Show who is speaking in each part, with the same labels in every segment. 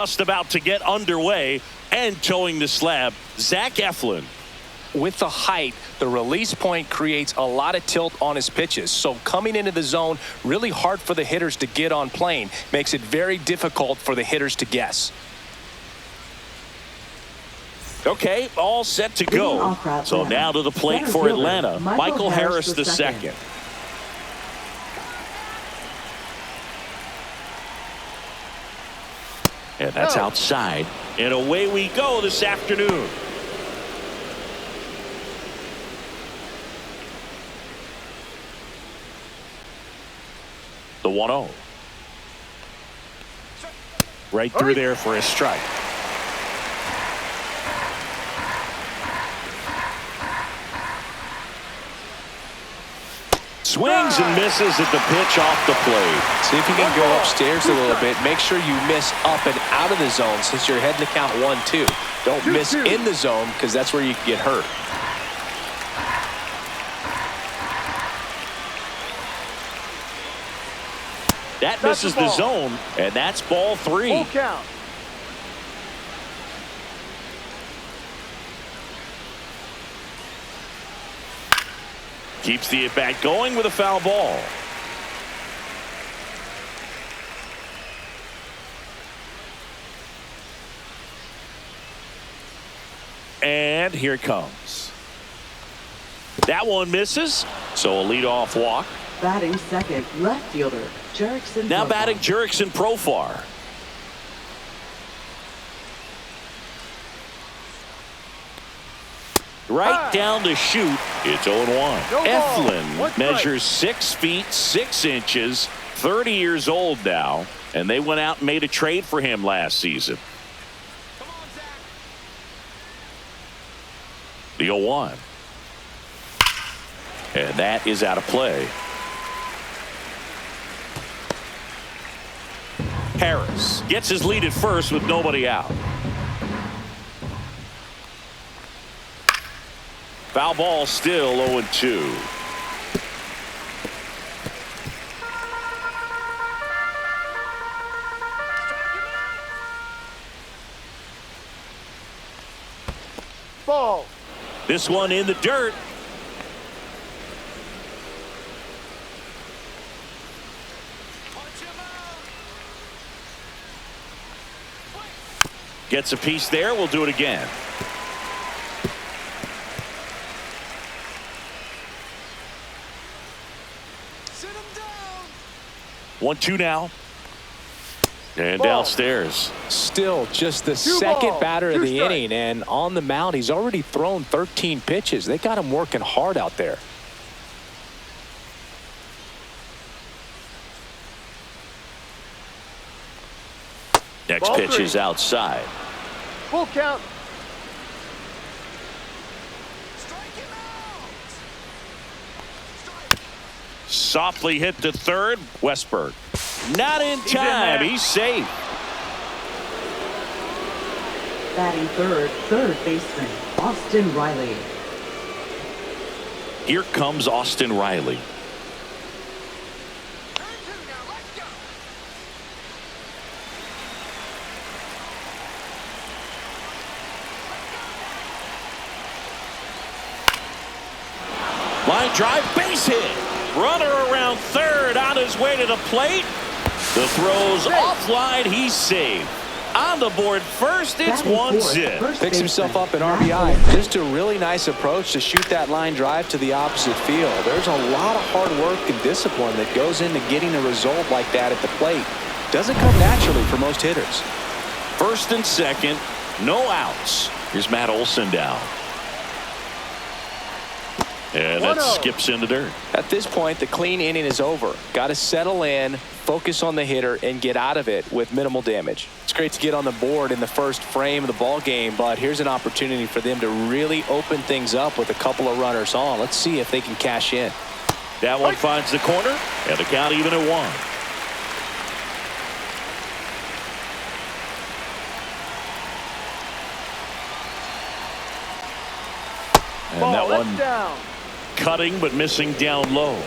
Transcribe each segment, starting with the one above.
Speaker 1: Just about to get underway and towing the slab, Zach Eflin.
Speaker 2: With the height, the release point creates a lot of tilt on his pitches. So coming into the zone, really hard for the hitters to get on plane. Makes it very difficult for the hitters to guess.
Speaker 1: Okay, all set to go. So now to the plate for Atlanta, Michael Harris II. And that's outside. And away we go this afternoon. The 1-0. Right through there for a strike. Swings and misses at the pitch off the plate.
Speaker 2: See if you can go upstairs a little bit. Make sure you miss up and out of the zone since you're heading to count 1-2. Don't miss in the zone because that's where you can get hurt.
Speaker 1: That misses the zone, and that's ball 3.
Speaker 3: Full count.
Speaker 1: Keeps the at-bat going with a foul ball. And here it comes. That one misses, so a leadoff walk.
Speaker 4: Batting second, left fielder, Jurickson.
Speaker 1: Now batting Jurickson Profar. Right down to shoot. It's 0-1. Eflin measures 6 feet 6 inches, 30 years old now, and they went out and made a trade for him last season. The 0-1. And that is out of play. Harris gets his lead at first with nobody out. Foul ball still 0-2.
Speaker 3: Ball.
Speaker 1: This one in the dirt. Gets a piece there. We'll do it again.
Speaker 3: Sit him down.
Speaker 1: 1-2 now. And
Speaker 3: Ball.
Speaker 1: downstairs.
Speaker 2: Still just the
Speaker 3: 2
Speaker 2: second
Speaker 3: balls,
Speaker 2: batter of
Speaker 3: 2
Speaker 2: the
Speaker 3: strikes.
Speaker 2: inning, and on the mound he's already thrown 13 pitches. They got him working hard out there.
Speaker 1: Next
Speaker 3: Ball
Speaker 1: pitch
Speaker 3: 3.
Speaker 1: is outside.
Speaker 3: Full count.
Speaker 1: Softly hit to third. Westberg. Not in time. He's safe.
Speaker 4: Batting third, third baseman, Austin Riley.
Speaker 1: Here comes Austin Riley. Line drive, base hit. Runner around third, on his way to the plate. The throw's offline. He's safe. On the board first, it's 1-0.
Speaker 2: Picks himself up an RBI. Just a really nice approach to shoot that line drive to the opposite field. There's a lot of hard work and discipline that goes into getting a result like that at the plate. Doesn't come naturally for most hitters.
Speaker 1: First and second, no outs. Here's Matt Olson down. And that skips in the dirt.
Speaker 2: At this point, the clean inning is over. Got to settle in, focus on the hitter, and get out of it with minimal damage. It's great to get on the board in the first frame of the ball game, but here's an opportunity for them to really open things up with a couple of runners on. Let's see if they can cash in.
Speaker 1: That one finds the corner, and the count even at 1. And
Speaker 3: Ball,
Speaker 1: that one
Speaker 3: down.
Speaker 1: cutting but missing down low.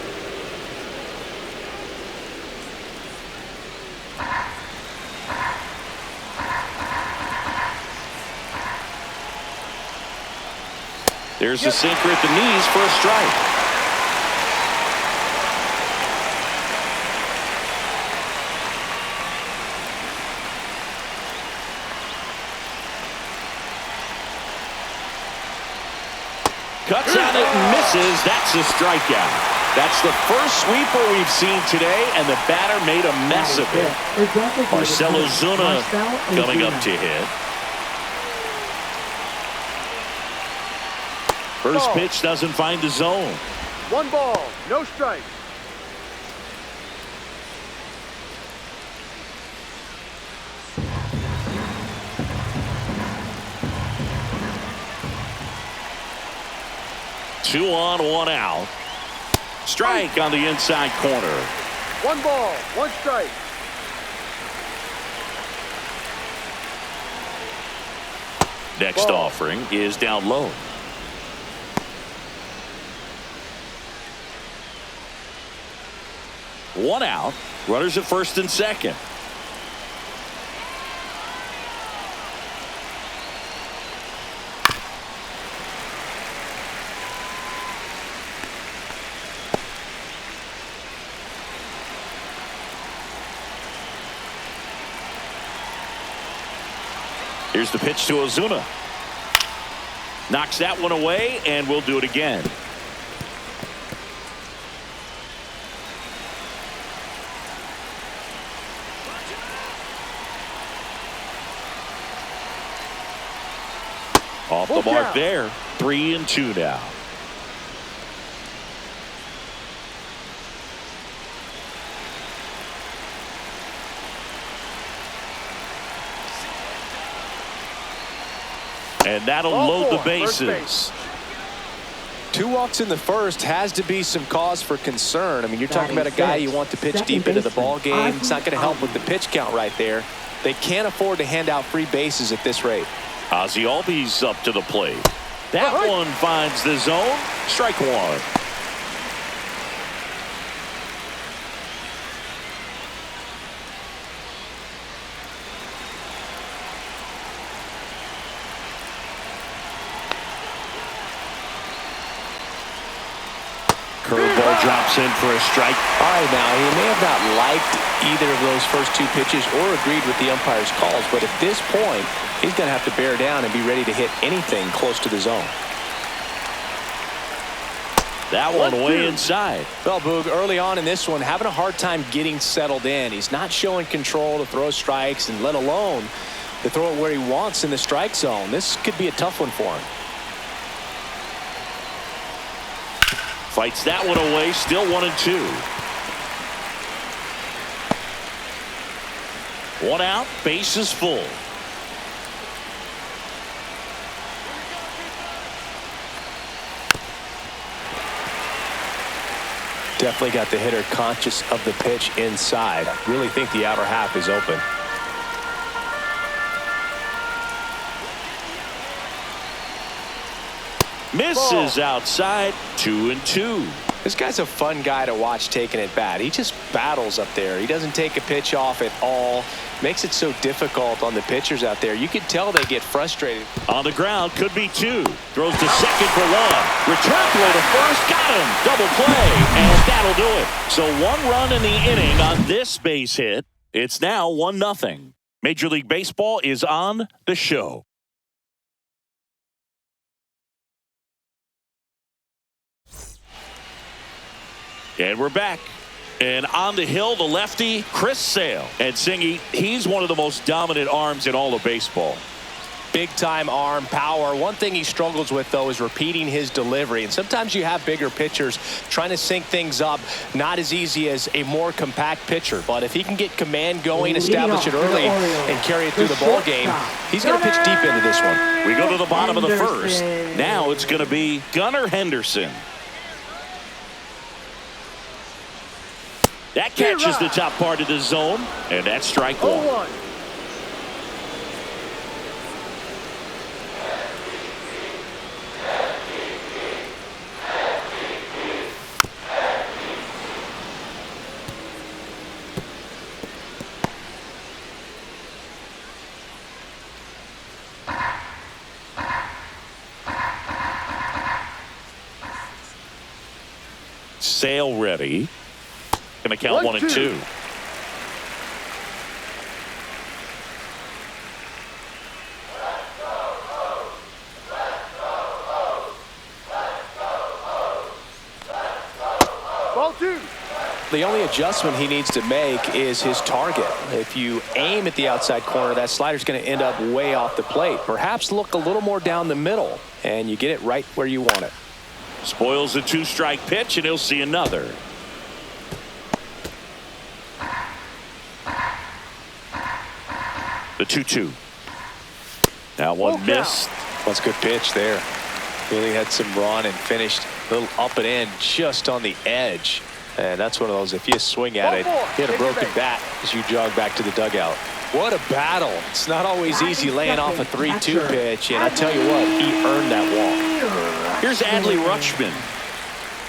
Speaker 1: There's a sinker at the knees for a strike. Cuts on it and misses. That's a strikeout. That's the first sweeper we've seen today, and the batter made a mess of it. Marcell Ozuna coming up to hit. First pitch doesn't find the zone.
Speaker 3: 1 ball, no strike.
Speaker 1: Two on, 1 out. Strike on the inside corner.
Speaker 3: 1 ball, 1 strike.
Speaker 1: Next offering is down low. One out. Runners at first and second. Here's the pitch to Ozuna. Knocks that one away, and we'll do it again. Off the mark there. 3-2 now. And that'll load the bases.
Speaker 2: 2 walks in the first has to be some cause for concern. I mean, you're talking about a guy you want to pitch deep into the ball game. It's not going to help with the pitch count right there. They can't afford to hand out free bases at this rate.
Speaker 1: Ozzy Albies up to the plate. That one finds the zone. Strike 1. Curveball drops in for a strike.
Speaker 2: All right, now, he may have not liked either of those first 2 pitches or agreed with the umpire's calls, but at this point, he's going to have to bear down and be ready to hit anything close to the zone.
Speaker 1: That one way inside.
Speaker 2: Well, Boog, early on in this one, having a hard time getting settled in. He's not showing control to throw strikes, and let alone to throw it where he wants in the strike zone. This could be a tough one for him.
Speaker 1: Fights that one away, still 1-2. 1 out, base is full.
Speaker 2: Definitely got the hitter conscious of the pitch inside. Really think the outer half is open.
Speaker 1: Misses outside. 2-2.
Speaker 2: This guy's a fun guy to watch taking at bat. He just battles up there. He doesn't take a pitch off at all. Makes it so difficult on the pitchers out there. You can tell they get frustrated.
Speaker 1: On the ground, could be 2. Throws to second for 1. Return throw to first. Got him. Double play. And that'll do it. So 1 run in the inning on this base hit. It's now 1-0. Major League Baseball is on the show. And we're back. And on the hill, the lefty, Chris Sale. And Singy, he's one of the most dominant arms in all of baseball.
Speaker 2: Big-time arm power. One thing he struggles with, though, is repeating his delivery. And sometimes you have bigger pitchers trying to sync things up. Not as easy as a more compact pitcher. But if he can get command going, establish it early, and carry it through the ball game, he's going to pitch deep into this one.
Speaker 1: We go to the bottom of the first. Now it's going to be Gunnar Henderson. That catches the top part of the zone, and that's strike 1. Sale ready. Going to count 1-2.
Speaker 3: Ball 2.
Speaker 2: The only adjustment he needs to make is his target. If you aim at the outside corner, that slider's going to end up way off the plate. Perhaps look a little more down the middle, and you get it right where you want it.
Speaker 1: Spoils the 2-strike pitch, and he'll see another. The 2-2. That one missed.
Speaker 2: That's a good pitch there. Really had some run and finished a little up and in just on the edge. And that's one of those, if you swing at it, hit a broken bat as you jog back to the dugout. What a battle. It's not always easy laying off a 3-2 pitch, and I tell you what, he earned that walk.
Speaker 1: Here's Adley Rutschman.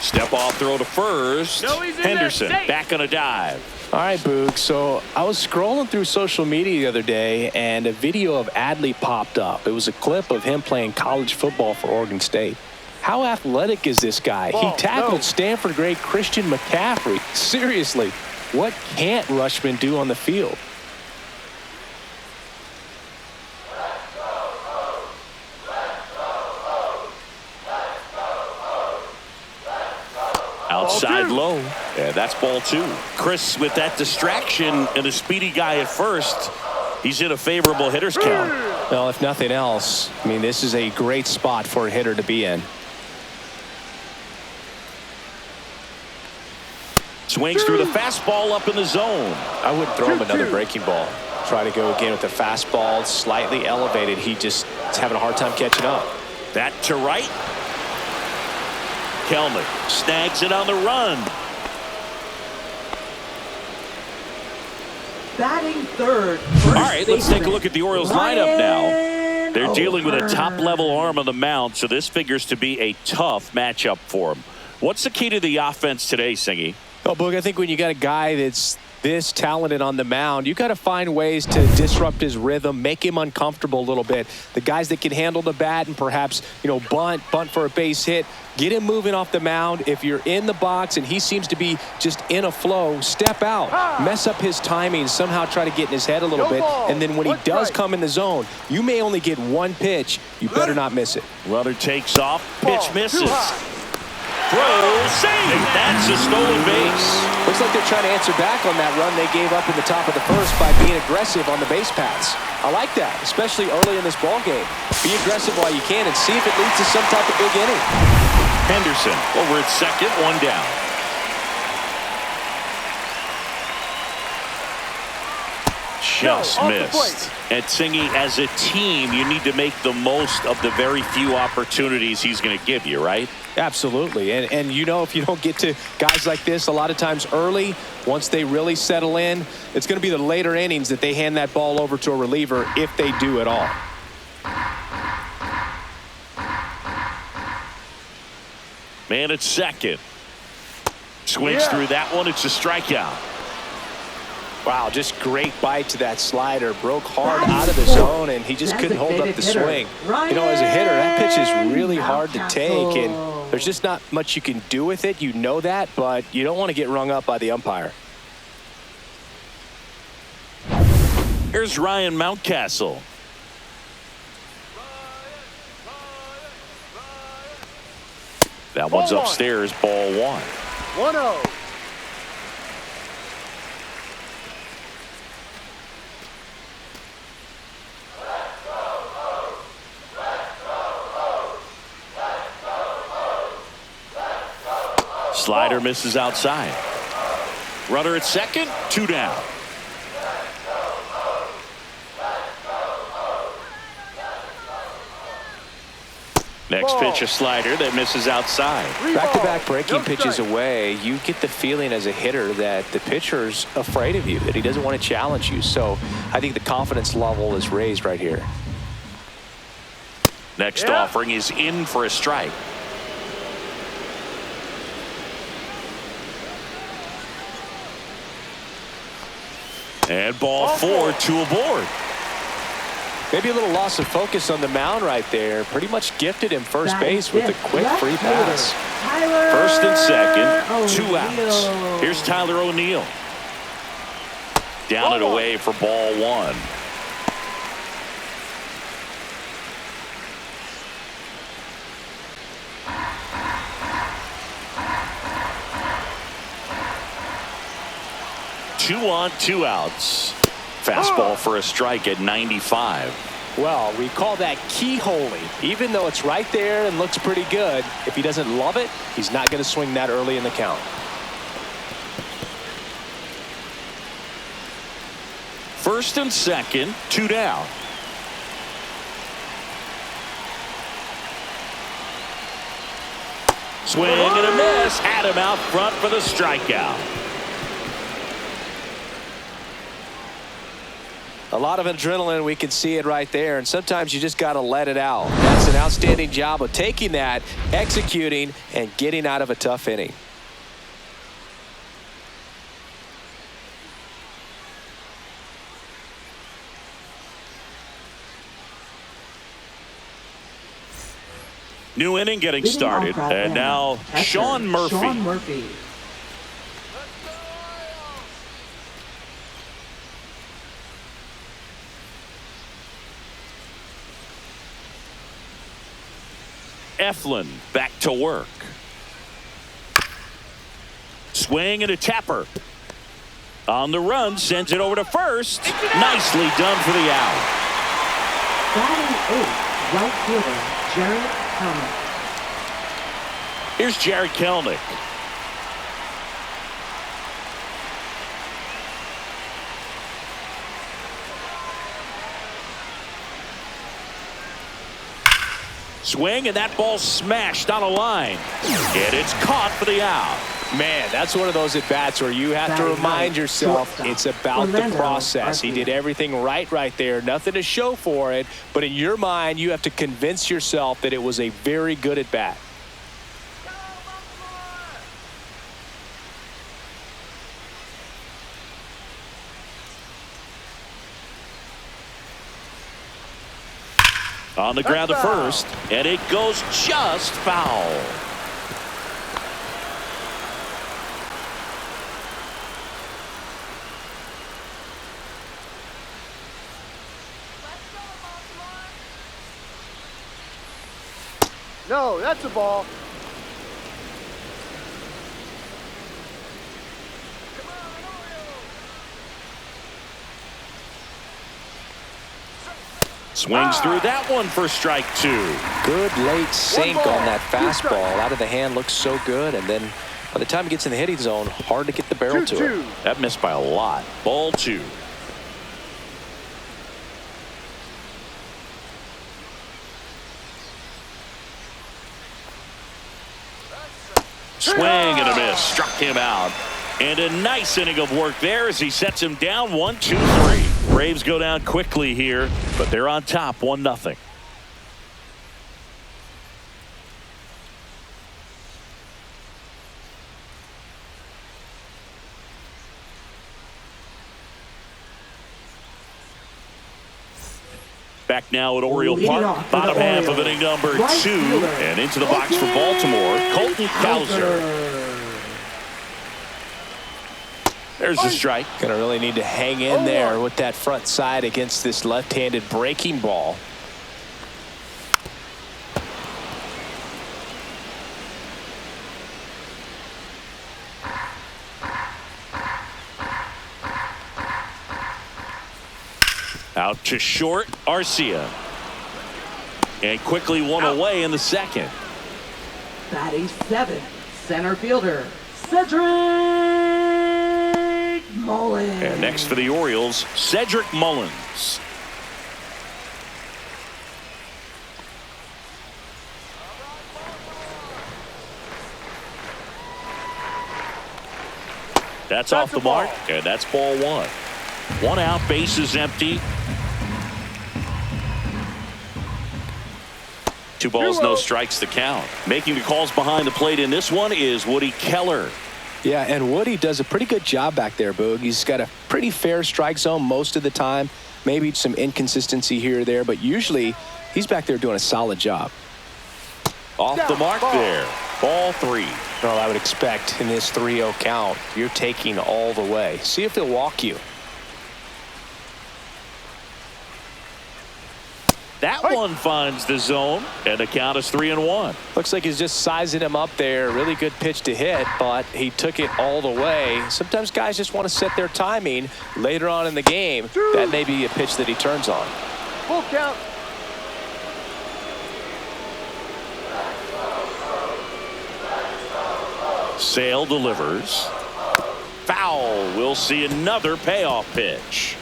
Speaker 1: Step off throw to first. Henderson back on a dive.
Speaker 2: All right, Boog, so I was scrolling through social media the other day, and a video of Adley popped up. It was a clip of him playing college football for Oregon State. How athletic is this guy? He tackled Stanford great Christian McCaffrey. Seriously, what can't Rutschman do on the field?
Speaker 1: Outside low. Yeah, that's ball 2. Chris, with that distraction and a speedy guy at first, he's in a favorable hitter's count.
Speaker 2: Well, if nothing else, I mean, this is a great spot for a hitter to be in.
Speaker 1: Swings through the fastball up in the zone.
Speaker 2: I wouldn't throw him another breaking ball. Try to go again with the fastball slightly elevated. He just is having a hard time catching up.
Speaker 1: That to right. Kelman snags it on the run.
Speaker 4: Batting third.
Speaker 1: All right, let's take a look at the Orioles lineup now. They're dealing with a top-level arm on the mound, so this figures to be a tough matchup for them. What's the key to the offense today, Singy?
Speaker 2: Well, Boog, I think when you got a guy that's this talented on the mound, you got to find ways to disrupt his rhythm, make him uncomfortable a little bit. The guys that can handle the bat and perhaps, bunt for a base hit, get him moving off the mound. If you're in the box and he seems to be just in a flow, step out, mess up his timing, somehow try to get in his head a little bit. And then when he does come in the zone, you may only get one pitch. You better not miss it.
Speaker 1: Runner takes off, pitch misses. Throw, save. That's a stolen base.
Speaker 2: Looks like they're trying to answer back on that run they gave up in the top of the first by being aggressive on the base paths. I like that, especially early in this ball game. Be aggressive while you can and see if it leads to some type of big inning.
Speaker 1: Henderson over at second, one down. Just missed. And Singy, as a team, you need to make the most of the very few opportunities he's going to give you, right?
Speaker 2: Absolutely. And if you don't get to guys like this a lot of times early, once they really settle in, it's going to be the later innings that they hand that ball over to a reliever if they do at all.
Speaker 1: Man at second. Swings through that one. It's a strikeout.
Speaker 2: Wow, just great bite to that slider. Broke hard out of the zone, and he just couldn't hold up the swing. As a hitter, that pitch is really hard to take, and there's just not much you can do with it. You know that, but you don't want to get rung up by the umpire.
Speaker 1: Here's Ryan Mountcastle. That one's upstairs, ball 1.
Speaker 3: 1-0.
Speaker 1: Slider misses outside. Runner at second, 2 down. Next pitch, a slider that misses outside.
Speaker 2: Back-to-back breaking pitches away, you get the feeling as a hitter that the pitcher's afraid of you, that he doesn't want to challenge you. So I think the confidence level is raised right here.
Speaker 1: Next offering is in for a strike. And ball 4, 2 aboard.
Speaker 2: Maybe a little loss of focus on the mound right there. Pretty much gifted him first base with a quick
Speaker 4: Left
Speaker 2: free
Speaker 4: fielder,
Speaker 2: pass.
Speaker 4: Tyler
Speaker 1: First and second, 2 outs.
Speaker 4: O'Neill.
Speaker 1: Here's Tyler O'Neill. Down and away for ball 1. Two on, 2 outs. Fastball for a strike at 95.
Speaker 2: Well, we call that keyholing. Even though it's right there and looks pretty good, if he doesn't love it, he's not going to swing that early in the count.
Speaker 1: First and second, 2 down. Swing and a miss. Had him out front for the strikeout.
Speaker 2: A lot of adrenaline, we can see it right there, and sometimes you just got to let it out. That's an outstanding job of taking that, executing, and getting out of a tough inning.
Speaker 1: New inning getting
Speaker 4: Leading
Speaker 1: started,
Speaker 4: off right
Speaker 1: and now
Speaker 4: catcher,
Speaker 1: Sean Murphy.
Speaker 4: Sean Murphy.
Speaker 1: Eflin back to work. Swing and a tapper. On the run, sends it over to first. Nicely done for the out.
Speaker 4: Batting 8th, right fielder, Jared Helmuth.
Speaker 1: Here's Jared Kelnick. Swing, and that ball smashed on a line. And it's caught for the out.
Speaker 2: Man, that's one of those at-bats where you have to remind yourself it's about the process. He did everything right there. Nothing to show for it. But in your mind, you have to convince yourself that it was a very good at-bat.
Speaker 1: On the ground to first, and it goes just foul.
Speaker 3: No, that's a ball.
Speaker 1: Swings through that one for strike 2.
Speaker 2: Good late sink on that fastball. Out of the hand, looks so good. And then by the time it gets in the hitting zone, hard to get the barrel to it.
Speaker 1: That missed by a lot. Ball 2. Swing and a miss. Struck him out. And a nice inning of work there as he sets him down 1-2-3. Braves go down quickly here, but they're on top 1-0. Back now at Oriole Park, bottom half of inning number 2, and into the box for Baltimore, Colton Cowser. There's the strike.
Speaker 2: Gonna really need to hang in there with that front side against this left-handed breaking ball.
Speaker 1: Out to short, Arcia. And quickly one away in the second.
Speaker 4: Batting 7th, center fielder, Cedric Mullins.
Speaker 1: And next for the Orioles, Cedric Mullins. That's off the mark, and that's ball 1. 1 out, bases empty. 2 balls, no strikes to count. Making the calls behind the plate in this one is Woody Keller.
Speaker 2: Yeah, and Woody does a pretty good job back there, Boog. He's got a pretty fair strike zone most of the time. Maybe some inconsistency here or there, but usually he's back there doing a solid job.
Speaker 1: Off the mark there. Ball 3.
Speaker 2: Well, I would expect in this 3-0 count, you're taking all the way. See if they'll walk you.
Speaker 1: That one finds the zone, and the count is 3-1.
Speaker 2: Looks like he's just sizing him up there. Really good pitch to hit, but he took it all the way. Sometimes guys just want to set their timing later on in the game. That may be a pitch that he turns on.
Speaker 3: Full count.
Speaker 1: Sale delivers. Foul. We'll see another payoff pitch.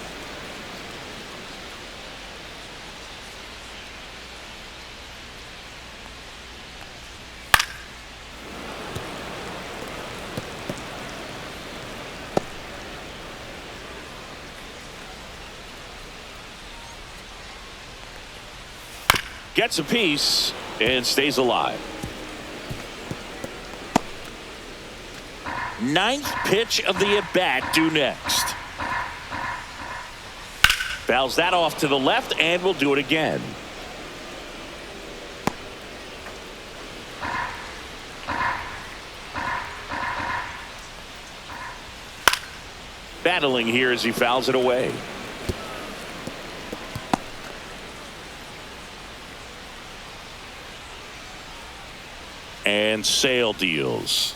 Speaker 1: Gets a piece and stays alive. Ninth pitch of the at-bat due next. Fouls that off to the left and will do it again. Battling here as he fouls it away. And Sale deals.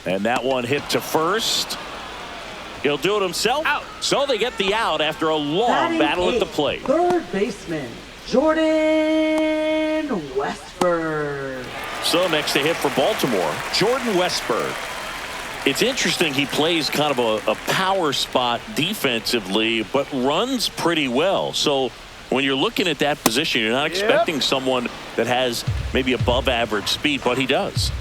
Speaker 1: And that one hit to first. He'll do it himself. Out. So they get the out after a long battle at the plate.
Speaker 4: Third baseman, Jordan Westburg.
Speaker 1: So next to hit for Baltimore, Jordan Westburg. It's interesting, he plays kind of a power spot defensively, but runs pretty well. So when you're looking at that position, you're not expecting someone that has maybe above average speed, but he does.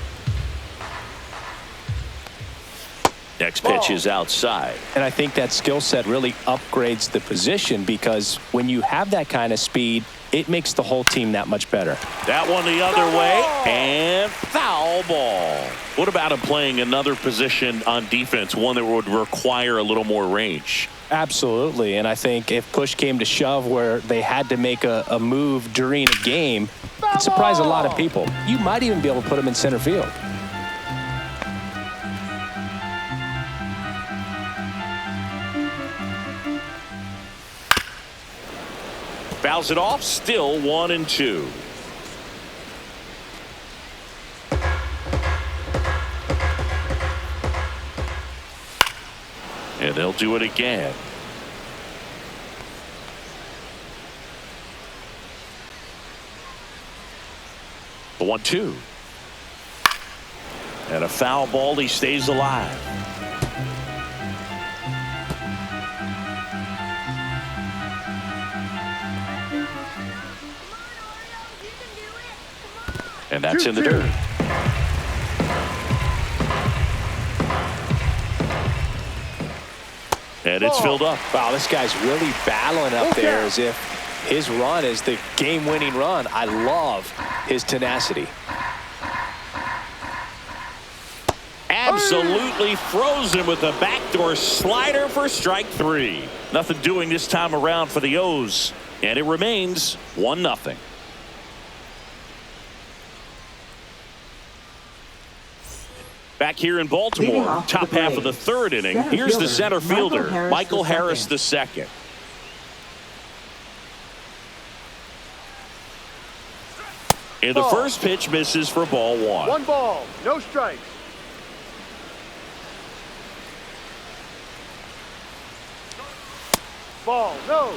Speaker 1: Next pitch is outside.
Speaker 2: And I think that skill set really upgrades the position, because when you have that kind of speed, it makes the whole team that much better.
Speaker 1: That one the other way, and foul ball. What about him playing another position on defense, one that would require a little more range?
Speaker 2: Absolutely, and I think if push came to shove where they had to make a move during a game, it'd surprise a lot of people. You might even be able to put him in center field.
Speaker 1: Fouls it off, still 1-2. And they'll do it again. The 1-2. And a foul ball, he stays alive. And that's in the dirt. And it's filled up.
Speaker 2: Wow, this guy's really battling up there as if his run is the game-winning run. I love his tenacity.
Speaker 1: Absolutely frozen with a backdoor slider for strike 3. Nothing doing this time around for the O's. And it remains 1-0. Back here in Baltimore, top half of the third inning. Here's the center fielder, Michael Harris II. And the first pitch misses for ball 1.
Speaker 3: 1 ball, no strikes. Ball, no.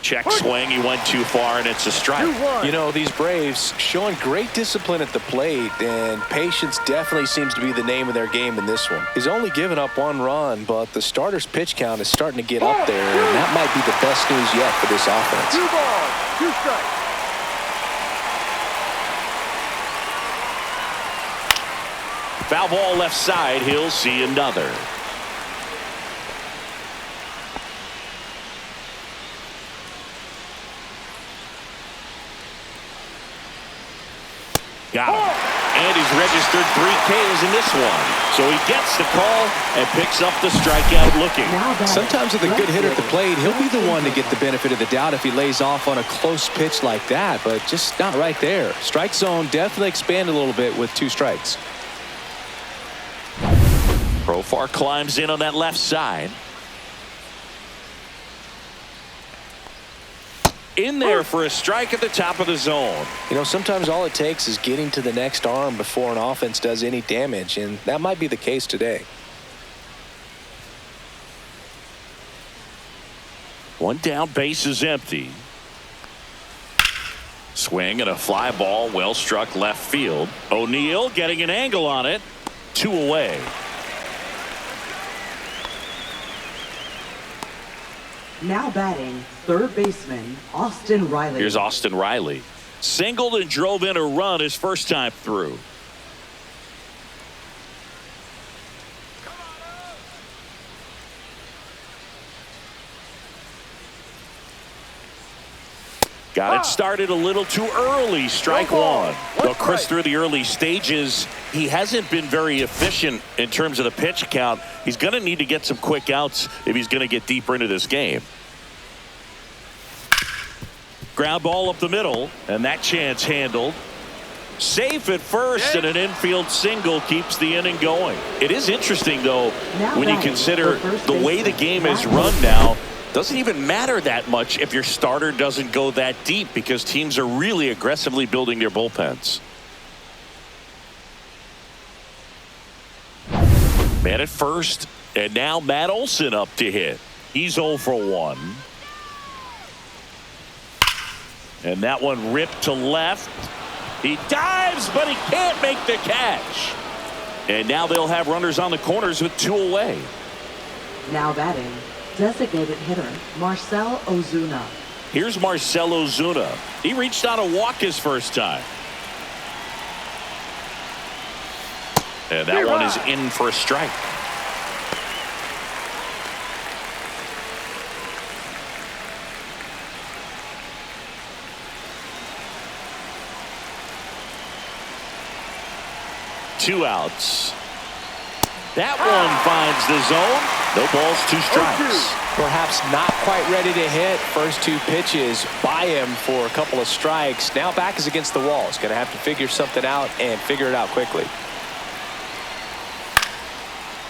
Speaker 1: Check swing, he went too far, and it's a strike.
Speaker 2: You know, these Braves showing great discipline at the plate, and patience definitely seems to be the name of their game in this one. He's only given up 1 run, but the starter's pitch count is starting to get up there, and that might be the best news yet for this offense.
Speaker 3: 2 balls, 2 strikes.
Speaker 1: Foul ball left side, he'll see another. Got him. And he's registered 3 Ks in this one. So he gets the call and picks up the strikeout looking.
Speaker 2: Sometimes with a good hitter at the plate, he'll be the one to get the benefit of the doubt if he lays off on a close pitch like that, but just not right there. Strike zone definitely expanded a little bit with 2 strikes.
Speaker 1: Profar climbs in on that left side. In there for a strike at the top of the zone.
Speaker 2: You know, sometimes all it takes is getting to the next arm before an offense does any damage, and that might be the case today.
Speaker 1: 1 down, base is empty. Swing and a fly ball, well struck left field. O'Neill getting an angle on it. 2 away.
Speaker 4: Now batting, third baseman, Austin Riley.
Speaker 1: Here's Austin Riley. Singled and drove in a run his first time through. Got it started a little too early. Strike 1. Well, Chris, through the early stages, he hasn't been very efficient in terms of the pitch count. He's going to need to get some quick outs if he's going to get deeper into this game. Ground ball up the middle, and that chance handled. Safe at first, and an infield single keeps the inning going. It is interesting, though, when you consider the way the game is run now. Doesn't even matter that much if your starter doesn't go that deep because teams are really aggressively building their bullpens. Man at first, and now Matt Olson up to hit. He's 0 for 1. And that one ripped to left. He dives, but he can't make the catch. And now they'll have runners on the corners with 2 away.
Speaker 4: Now batting, designated hitter, Marcell Ozuna.
Speaker 1: Here's Marcell Ozuna. He reached on a walk his first time. And that one is in for a strike. Two outs. That one finds the zone. No balls, 2 strikes.
Speaker 2: Perhaps not quite ready to hit. First 2 pitches by him for a couple of strikes. Now back is against the wall. He's going to have to figure something out and figure it out quickly.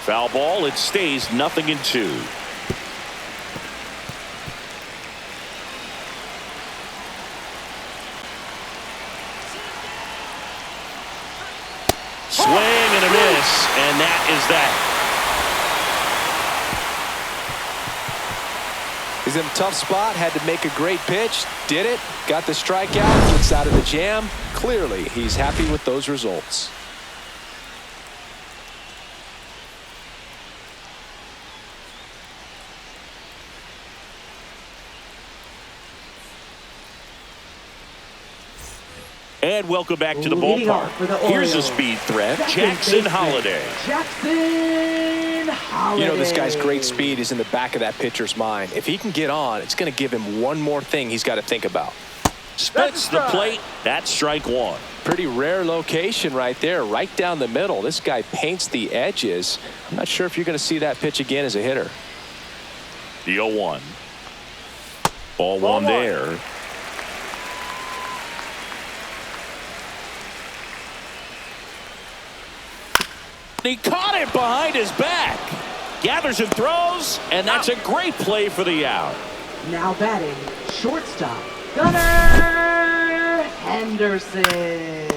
Speaker 1: Foul ball. It stays 0-2. Swing and a miss, and that is that.
Speaker 2: He's in a tough spot, had to make a great pitch, did it, got the strikeout, gets out of the jam. Clearly, he's happy with those results.
Speaker 1: And welcome back to the ballpark. Here's a speed threat, Jackson Holliday.
Speaker 4: Jackson Holliday.
Speaker 2: You know, this guy's great speed is in the back of that pitcher's mind. If he can get on, it's going to give him one more thing he's got to think about.
Speaker 1: Splits the plate. That's strike 1.
Speaker 2: Pretty rare location right there, right down the middle. This guy paints the edges. I'm not sure if you're going to see that pitch again as a hitter.
Speaker 1: The 0-1. Ball 1 there. He caught it behind his back. Gathers and throws, and that's a great play for the out.
Speaker 4: Now batting, shortstop, Gunnar Henderson.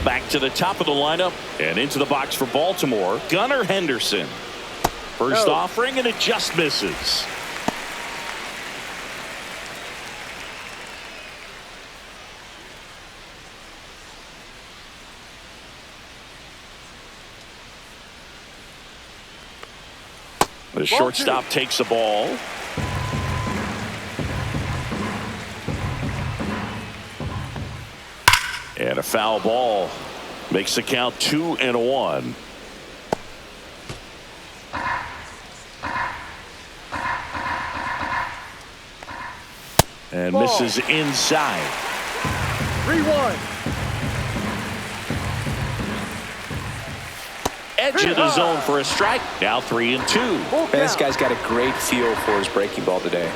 Speaker 1: Back to the top of the lineup and into the box for Baltimore, Gunnar Henderson. First offering, and it just misses. The shortstop takes the ball. And a foul ball makes the count 2-1. And
Speaker 3: Ball.
Speaker 1: misses inside.
Speaker 3: 3-1.
Speaker 1: Edge of the zone for a strike. Now 3-2.
Speaker 3: Full
Speaker 2: Man, this
Speaker 3: count.
Speaker 2: guy's got a great feel for his breaking ball today.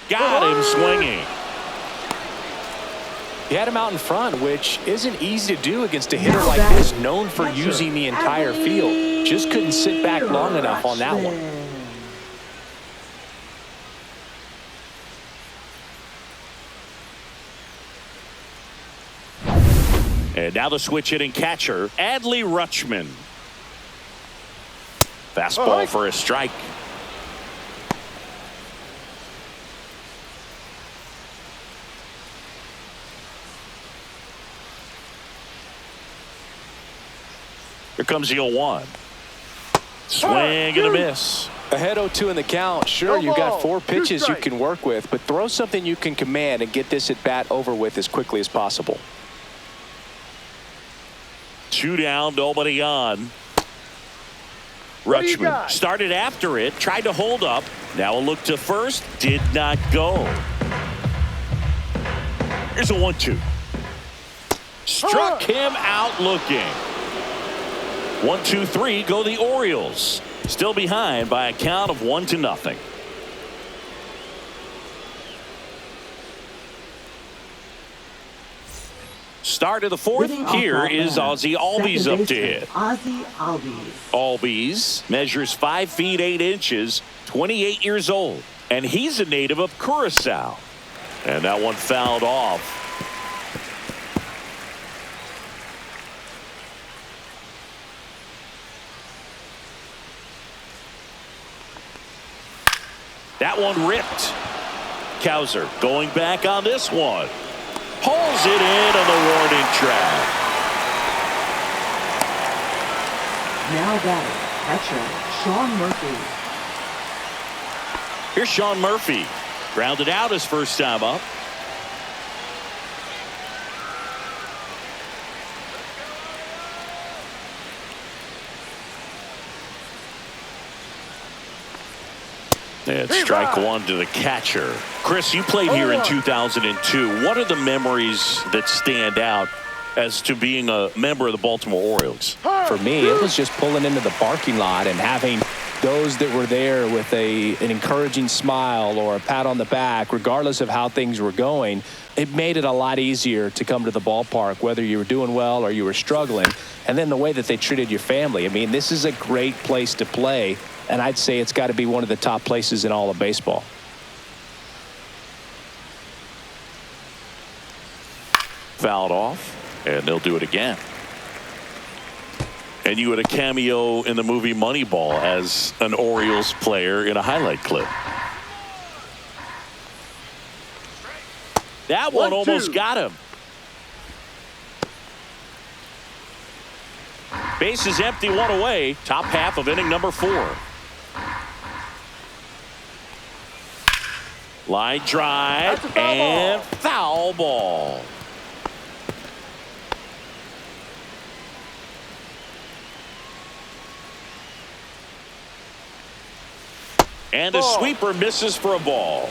Speaker 1: Got him swinging.
Speaker 2: He had him out in front, which isn't easy to do against a hitter
Speaker 4: Now
Speaker 2: like
Speaker 4: batting,
Speaker 2: this, known for
Speaker 4: catcher,
Speaker 2: using the entire field. Just couldn't sit back long enough on that one.
Speaker 1: And now the switch hitting catcher, Adley Rutschman. Fastball for a strike. Here comes the 0-1. Swing and a miss.
Speaker 2: Ahead 0-2 in the count. Sure,
Speaker 3: No
Speaker 2: you've got
Speaker 3: ball.
Speaker 2: 4
Speaker 3: Two
Speaker 2: pitches you
Speaker 3: strikes.
Speaker 2: can work with, but throw something you can command and get this at bat over with as quickly as possible.
Speaker 1: 2 down, nobody on.
Speaker 3: What do you
Speaker 1: Rutschman
Speaker 3: got?
Speaker 1: started after it, tried to hold up. Now a look to first, did not go. Here's a 1-2. Struck him out looking. 1-2-3 go the Orioles. Still behind by a count of 1-0. Start of the fourth.
Speaker 4: Leading off
Speaker 1: Here
Speaker 4: that
Speaker 1: is
Speaker 4: man,
Speaker 1: Ozzie Albies
Speaker 4: second
Speaker 1: up to
Speaker 4: baseman,
Speaker 1: hit.
Speaker 4: Ozzie Albies.
Speaker 1: Albies measures 5 feet 8 inches, 28 years old, and he's a native of Curacao. And that one fouled off. That one ripped. Cowser going back on this one. Pulls it in on the warning track.
Speaker 4: Now batting, catcher, Sean Murphy.
Speaker 1: Here's Sean Murphy. Grounded out his first time up. And strike one to the catcher. Chris, you played here in 2002. What are the memories that stand out as to being a member of the Baltimore Orioles?
Speaker 2: For me, it was just pulling into the parking lot and having those that were there with an encouraging smile or a pat on the back, regardless of how things were going. It made it a lot easier to come to the ballpark, whether you were doing well or you were struggling. And then the way that they treated your family. I mean, this is a great place to play, and I'd say it's got to be one of the top places in all of baseball.
Speaker 1: Fouled off, and they'll do it again. And you had a cameo in the movie Moneyball as an Orioles player in a highlight clip. That one
Speaker 3: 1-2.
Speaker 1: almost got him. Base is empty, one away. Top half of inning number 4. Line drive
Speaker 3: That's a foul
Speaker 1: and
Speaker 3: ball.
Speaker 1: foul ball. And a
Speaker 3: Ball.
Speaker 1: sweeper misses for a ball.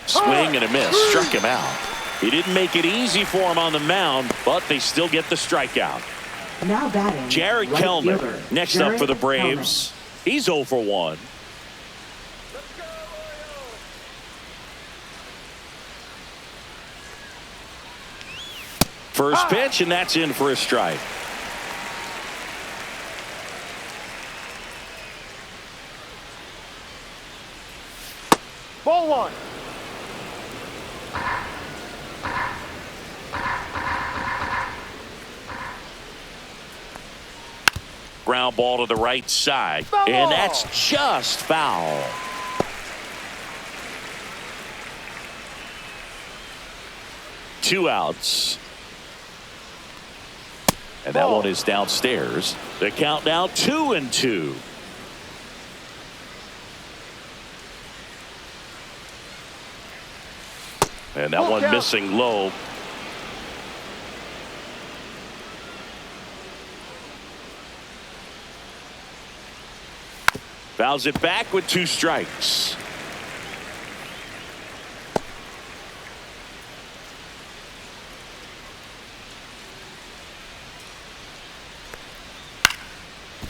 Speaker 1: Swing and a miss. Struck him out. He didn't make it easy for him on the mound, but they still get the strikeout.
Speaker 4: Now batting,
Speaker 1: Jared
Speaker 4: right
Speaker 1: Kellner
Speaker 4: fielder,
Speaker 1: next up for the
Speaker 4: Jared
Speaker 1: Braves. He's 0 for 1. First pitch, and that's in for a strike.
Speaker 3: Ball 1.
Speaker 1: Ground ball to the right side.
Speaker 3: Foul.
Speaker 1: And that's just foul. Two outs. And that
Speaker 3: Ball.
Speaker 1: one is downstairs. The count now 2-2. And that one missing low. Fouls it back with 2 strikes.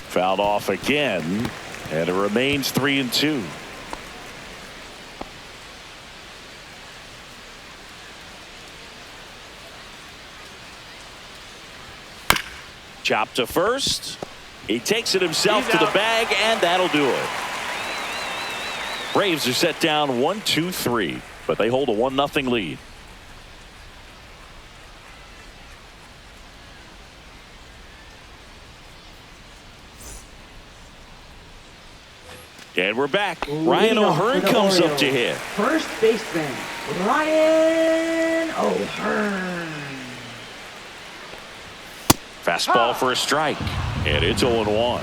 Speaker 1: Fouled off again, and it remains 3-2. Chop to first. He takes it himself to the bag, and that'll do it. Braves are set down 1-2-3, but they hold a 1-0 lead. And we're back. Ryan O'Hearn comes up to hit.
Speaker 4: First baseman, Ryan O'Hearn.
Speaker 1: Fastball for a strike, and it's 0-1.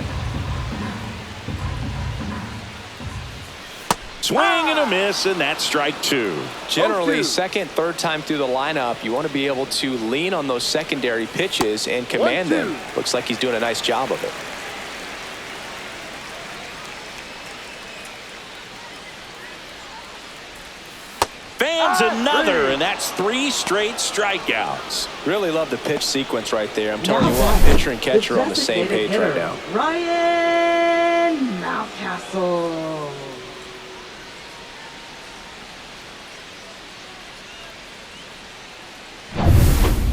Speaker 1: Swing and a miss, and that's strike 2.
Speaker 2: Generally, second, third time through the lineup, you want to be able to lean on those secondary pitches and command them. Looks like he's doing a nice job of it.
Speaker 1: Fans another, and that's 3 straight strikeouts.
Speaker 2: Really love the pitch sequence right there. I'm telling you what, pitcher and catcher are on the same page right now.
Speaker 4: Ryan Mountcastle.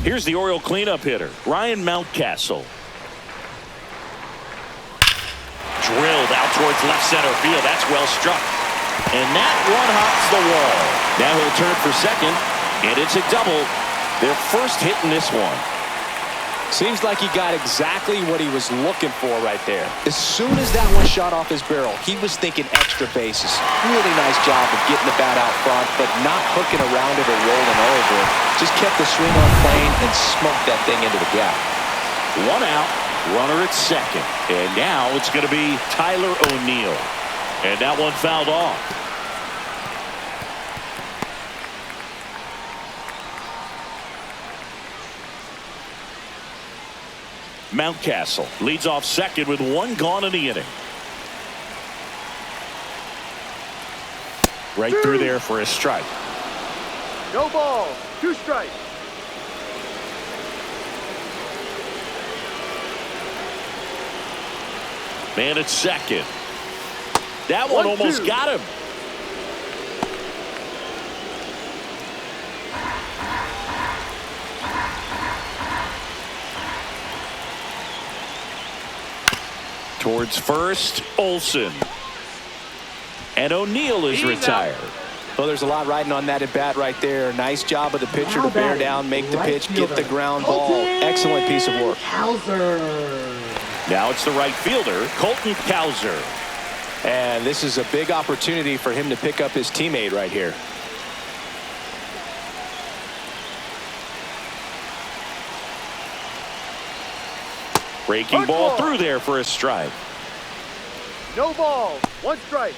Speaker 1: Here's the Oriole cleanup hitter, Ryan Mountcastle. Drilled out towards left center field. That's well struck. And that one hops the wall. Now he'll turn for second, and it's a double. Their first hit in this one.
Speaker 2: Seems like he got exactly what he was looking for right there. As soon as that one shot off his barrel, he was thinking extra bases. Really nice job of getting the bat out front, but not hooking around it or rolling over it. Just kept the swing on plane and smoked that thing into the gap.
Speaker 1: 1 out, runner at second. And now it's going to be Tyler O'Neill. And that one fouled off. Mountcastle leads off second with 1 gone in the inning. Right through there for a strike.
Speaker 3: No ball. 2 strikes.
Speaker 1: Man at second. That one almost got him. Towards first, Olsen. And O'Neill is retired.
Speaker 2: Well, there's a lot riding on that at bat right there. Nice job of the pitcher to bear down, make the pitch, get the ground ball. Excellent piece of work.
Speaker 1: Now it's the right fielder, Colton Cowser.
Speaker 2: And this is a big opportunity for him to pick up his teammate right here.
Speaker 1: Breaking ball through there for a strike.
Speaker 3: No ball. 1 strike.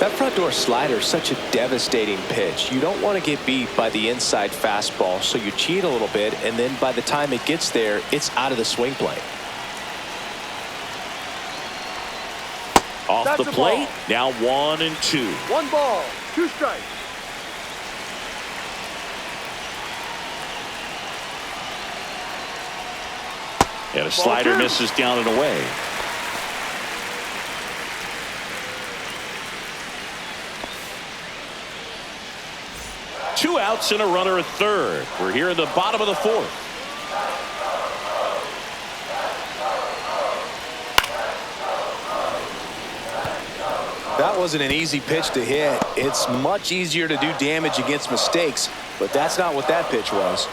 Speaker 2: That front door slider is such a devastating pitch. You don't want to get beat by the inside fastball, so you cheat a little bit, and then by the time it gets there, it's out of the swing plane.
Speaker 1: Off the plate, now 1-2.
Speaker 3: 1 ball, 2 strikes.
Speaker 1: And a slider misses down and away. Two outs and a runner at third. We're here in the bottom of the 4th.
Speaker 2: That wasn't an easy pitch to hit. It's much easier to do damage against mistakes, but that's not what that pitch was.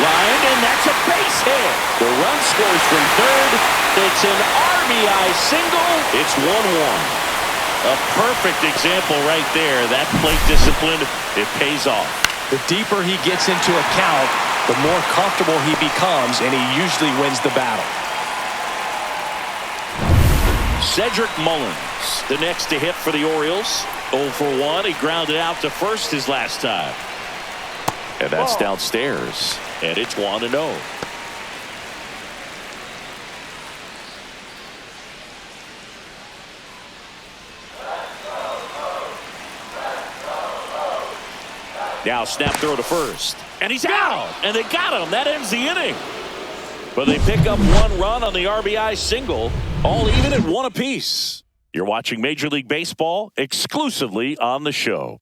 Speaker 1: Line, and that's a base hit. The run scores from third. It's an RBI single. It's 1-1. A perfect example right there. That plate discipline, it pays off.
Speaker 2: The deeper he gets into a count, the more comfortable he becomes, and he usually wins the battle.
Speaker 1: Cedric Mullins, the next to hit for the Orioles. 0 for 1. He grounded out to first his last time. And that's downstairs. And it's 1-0. Now snap throw to first. And he's out. And they got him. That ends the inning. But they pick up 1 run on the RBI single. All even at 1 apiece. You're watching Major League Baseball exclusively on the show.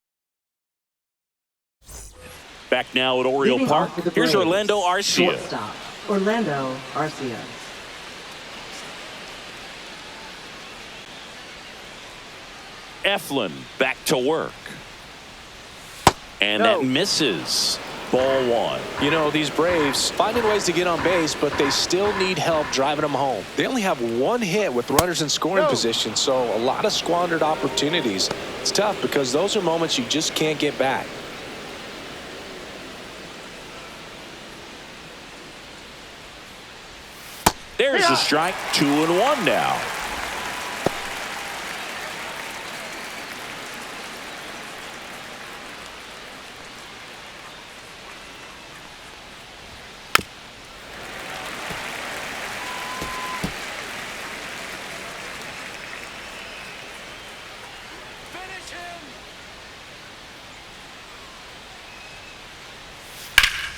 Speaker 1: Back now at Oriole Park. Here's Orlando Arcia.
Speaker 4: Shortstop, Orlando Arcia.
Speaker 1: Eflin back to work. And that misses. Ball 1.
Speaker 2: You know, these Braves finding ways to get on base, but they still need help driving them home. They only have 1 hit with runners in scoring position, so a lot of squandered opportunities. It's tough because those are moments you just can't get back.
Speaker 1: There's a strike. 2-1 now.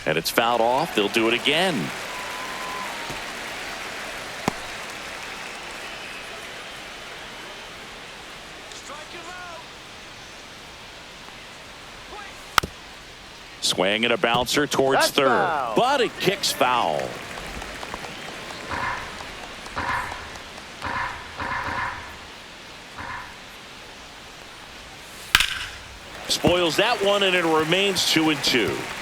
Speaker 1: And it's fouled off. They'll do it again. Swing and a bouncer towards third.
Speaker 3: Foul.
Speaker 1: But it kicks foul. Spoils that one, and it remains 2-2.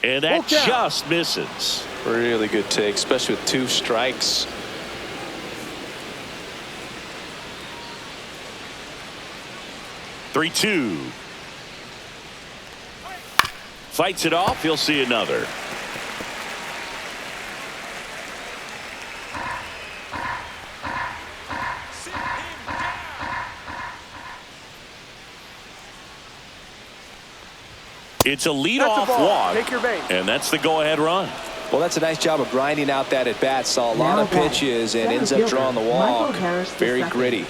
Speaker 1: And that just misses.
Speaker 2: Really good take, especially with 2 strikes.
Speaker 1: Three-two. Fights it off. He'll see another. It's a leadoff walk,
Speaker 3: Take your base.
Speaker 1: and that's the go-ahead run.
Speaker 2: Well, that's a nice job of grinding out that at-bat. Saw a lot of pitches and ends up drawing the walk. Very gritty.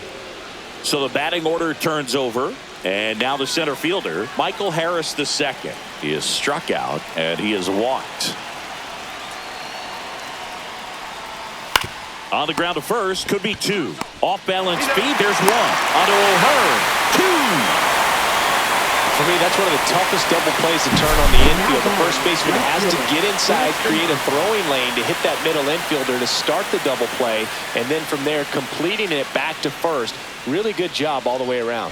Speaker 1: So the batting order turns over, and now the center fielder, Michael Harris II. He is struck out, and he is walked. On the ground to first, could be 2. Off-balance speed, there's 1. Onto O'Hearn, 2.
Speaker 2: For me, that's one of the toughest double plays to turn on the infield. The first baseman has to get inside, create a throwing lane to hit that middle infielder to start the double play, and then from there completing it back to first. Really good job all the way around.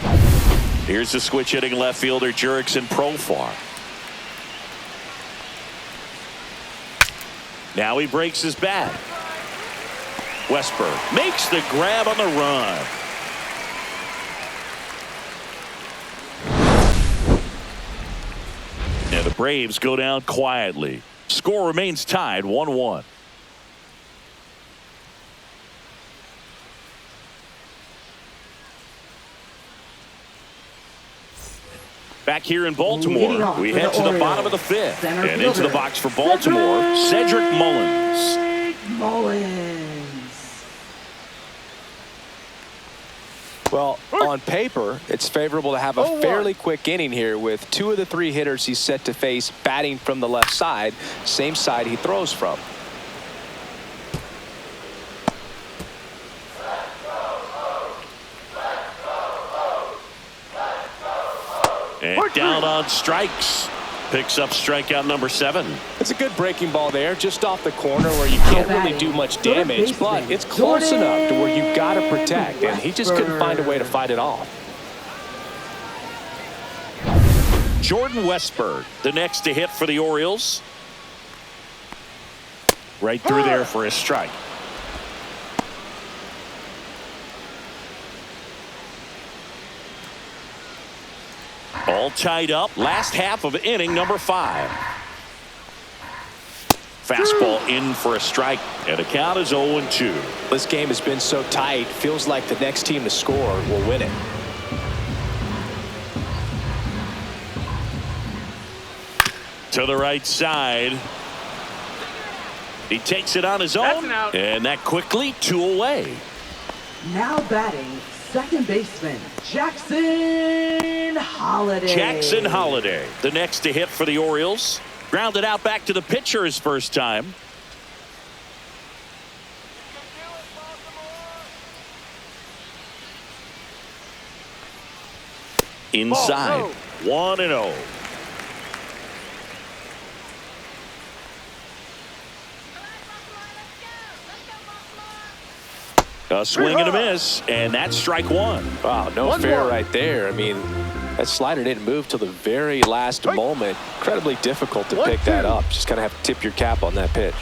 Speaker 1: Here's the switch hitting left fielder Jurickson Profar. Now he breaks his bat. Westberg makes the grab on the run. And the Braves go down quietly. Score remains tied 1-1. Back here in Baltimore, we head to the bottom of the 5th. And into the box for Baltimore, Cedric Mullins.
Speaker 2: Well, on paper, it's favorable to have a fairly quick inning here with 2 of the 3 hitters he's set to face batting from the left side, same side he throws from.
Speaker 1: And down on strikes. Picks up strikeout number 7.
Speaker 2: It's a good breaking ball there, just off the corner where you can't really do much damage, but it's close enough to where you've got to protect, and he just couldn't find a way to fight it off.
Speaker 1: Jordan Westburg, the next to hit for the Orioles. Right through there for a strike. All tied up. Last half of inning number 5. Fastball in for a strike, and the count is 0-2.
Speaker 2: This game has been so tight. Feels like the next team to score will win it.
Speaker 1: To the right side. He takes it on his own, and that quickly 2 away.
Speaker 4: Now batting, second baseman, Jackson Holliday.
Speaker 1: Jackson Holliday, the next to hit for the Orioles. Grounded out back to the pitcher his first time. Inside, 1-0. A swing and a miss, and that's strike 1.
Speaker 2: Wow, no fair right there. I mean, that slider didn't move till the very last moment. Incredibly difficult to pick that up. Just kind of have to tip your cap on that pitch.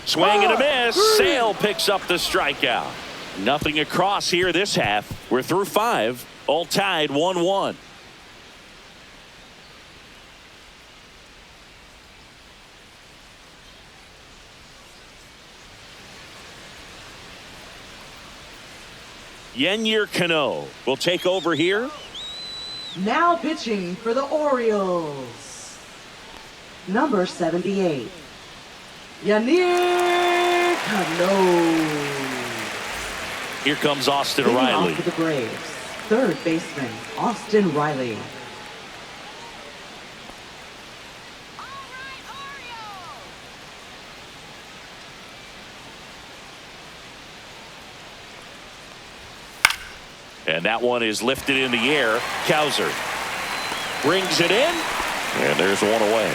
Speaker 1: Swing and a miss. Sale picks up the strikeout. Nothing across here this half. We're through 5. All tied 1-1. Yennier Cano will take over here.
Speaker 4: Now pitching for the Orioles, number 78, Yennier Cano.
Speaker 1: Here comes Austin
Speaker 4: Leading
Speaker 1: Riley.
Speaker 4: off for the Braves, third baseman, Austin Riley.
Speaker 1: And that one is lifted in the air. Cowser brings it in, and there's one away.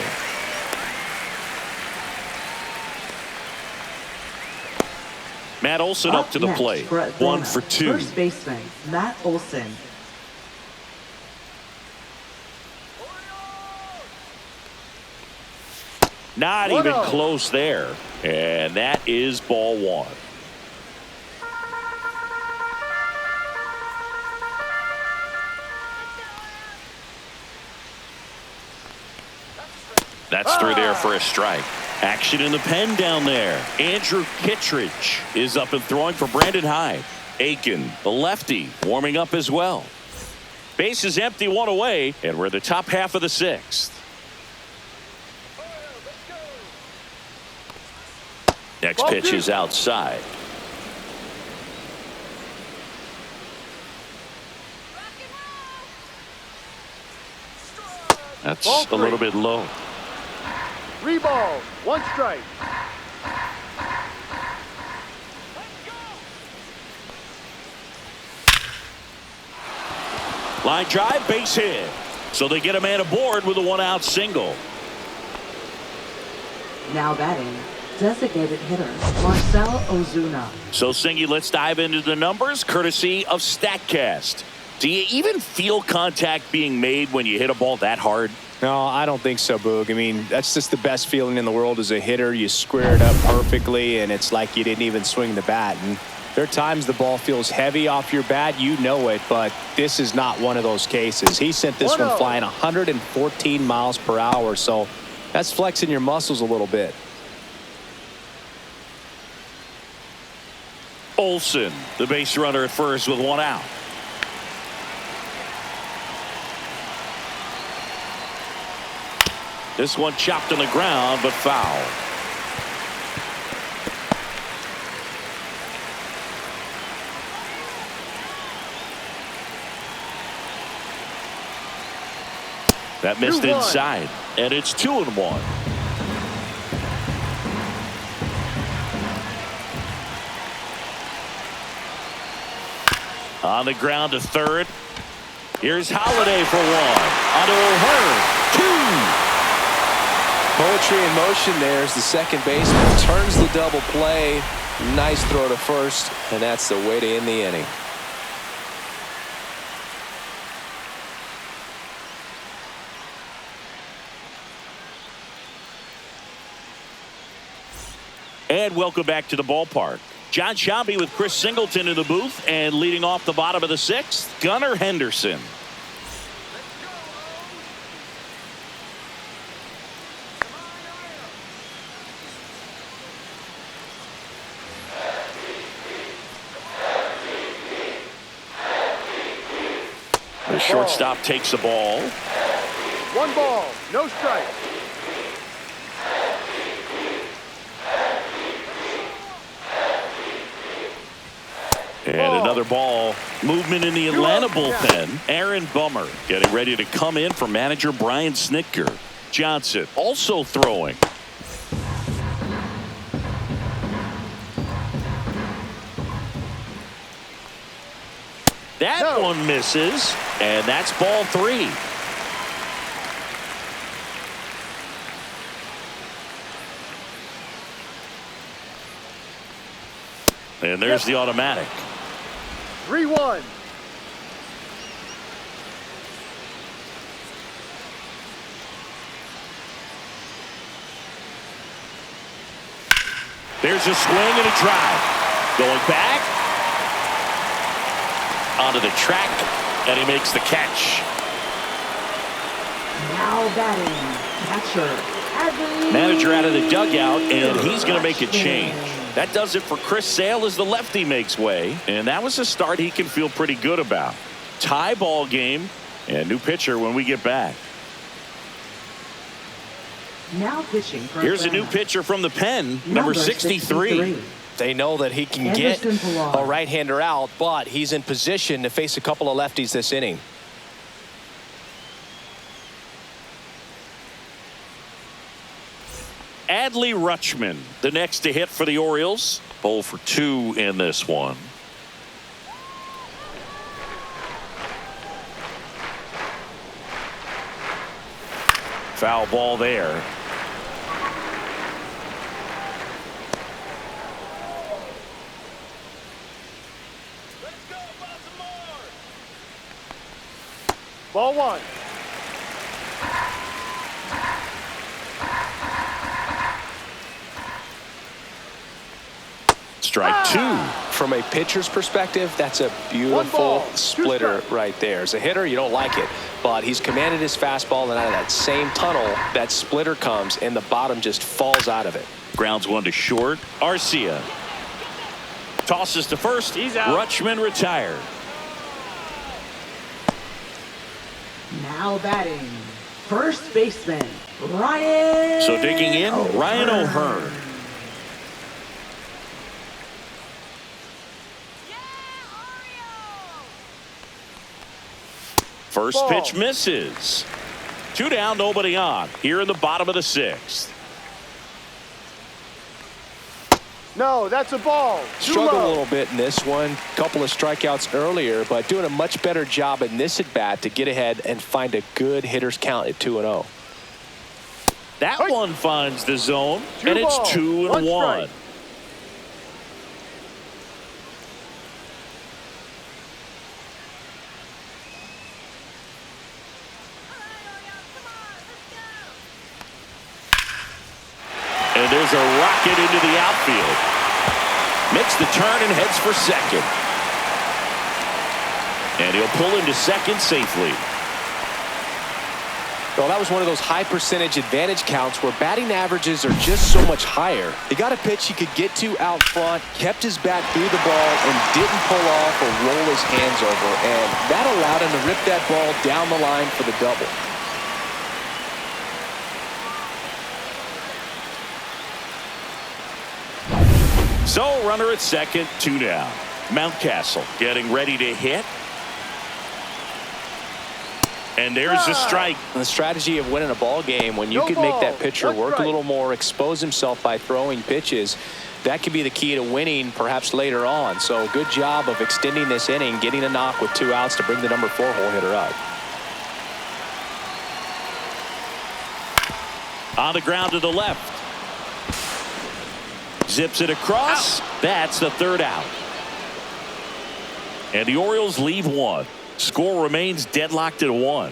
Speaker 1: Matt Olson up to the plate. 1 for 2.
Speaker 4: First baseman, Matt Olson.
Speaker 1: Not even close there. And that is ball 1. That's through there for a strike. Action in the pen down there. Andrew Kittredge is up and throwing for Brandon Hyde. Aiken, the lefty, warming up as well. Base is empty, 1 away, and we're in the top half of the 6th. Next pitch is outside. That's a little bit low.
Speaker 3: 3 balls, 1 strike.
Speaker 1: Line drive, base hit. So they get a man aboard with a 1-out single.
Speaker 4: Now batting, designated hitter, Marcell Ozuna.
Speaker 1: So, Singy, let's dive into the numbers, courtesy of StatCast. Do you even feel contact being made when you hit a ball that hard?
Speaker 2: No, I don't think so, Boog. I mean, that's just the best feeling in the world as a hitter. You square it up perfectly, and it's like you didn't even swing the bat. And there are times the ball feels heavy off your bat. You know it, but this is not one of those cases. He sent this one flying 114 miles per hour, so that's flexing your muscles a little bit.
Speaker 1: Olson, the base runner at first with 1 out. This one chopped on the ground, but foul. That missed inside, and it's 2-1. On the ground to third. Here's Holliday for 1. Onto O'Hearn, 2.
Speaker 2: Poetry in motion there as the second baseman turns the double play. Nice throw to first, and that's the way to end the inning.
Speaker 1: And welcome back to the ballpark. John Shambi with Chris Singleton in the booth, and leading off the bottom of the sixth, Gunnar Henderson. The shortstop takes the ball.
Speaker 3: 1 ball, no strike.
Speaker 1: And another ball. Movement in the Atlanta bullpen. Aaron Bummer getting ready to come in for manager Brian Snitker. Johnson also throwing. That one misses, and that's ball 3. And there's the automatic.
Speaker 3: 3-1.
Speaker 1: There's a swing and a drive. Going back. Onto the track, and he makes the catch.
Speaker 4: Now batting, catcher.
Speaker 1: Manager out of the dugout, and he's going to make a change. That does it for Chris Sale as the lefty makes way, and that was a start he can feel pretty good about. Tie ball game, and new pitcher when we get back.
Speaker 4: Now pitching for
Speaker 1: Here's a
Speaker 4: Atlanta.
Speaker 1: new pitcher from the pen, number 63.
Speaker 2: They know that he can get a right-hander out, but he's in position to face a couple of lefties this inning.
Speaker 1: Adley Rutschman, the next to hit for the Orioles. 0 for 2 in this one. Foul ball there.
Speaker 3: Ball 1.
Speaker 1: Strike 2.
Speaker 2: From a pitcher's perspective, that's a beautiful splitter right there. As a hitter, you don't like it, but he's commanded his fastball, and out of that same tunnel, that splitter comes, and the bottom just falls out of it.
Speaker 1: Grounds one to short. Arcia tosses to first. He's out. Rutschman retired.
Speaker 4: Now batting, first baseman, Ryan.
Speaker 1: So digging in, Ryan O'Hearn. First pitch misses. 2 down, nobody on. Here in the bottom of the 6th.
Speaker 3: No, that's a ball.
Speaker 2: Struggled a little bit in this one. Couple of strikeouts earlier, but doing a much better job in this at bat to get ahead and find a good hitter's count at 2-0.
Speaker 1: That one finds the zone, and it's 2-1. And there's a rocket into the outfield. Makes the turn and heads for second. And he'll pull into second safely.
Speaker 2: Well, that was one of those high percentage advantage counts where batting averages are just so much higher. He got a pitch he could get to out front, kept his bat through the ball, and didn't pull off or roll his hands over. And that allowed him to rip that ball down the line for the double.
Speaker 1: So runner at second, 2 down. Mountcastle getting ready to hit. And there's the strike.
Speaker 2: The strategy of winning a ball game, when you can make that pitcher work a little more, expose himself by throwing pitches, that could be the key to winning perhaps later on. So good job of extending this inning, getting a knock with 2 outs to bring the number 4 hole hitter up.
Speaker 1: On the ground to the left. Zips it across. That's the 3rd out. And the Orioles leave 1. Score remains deadlocked at 1.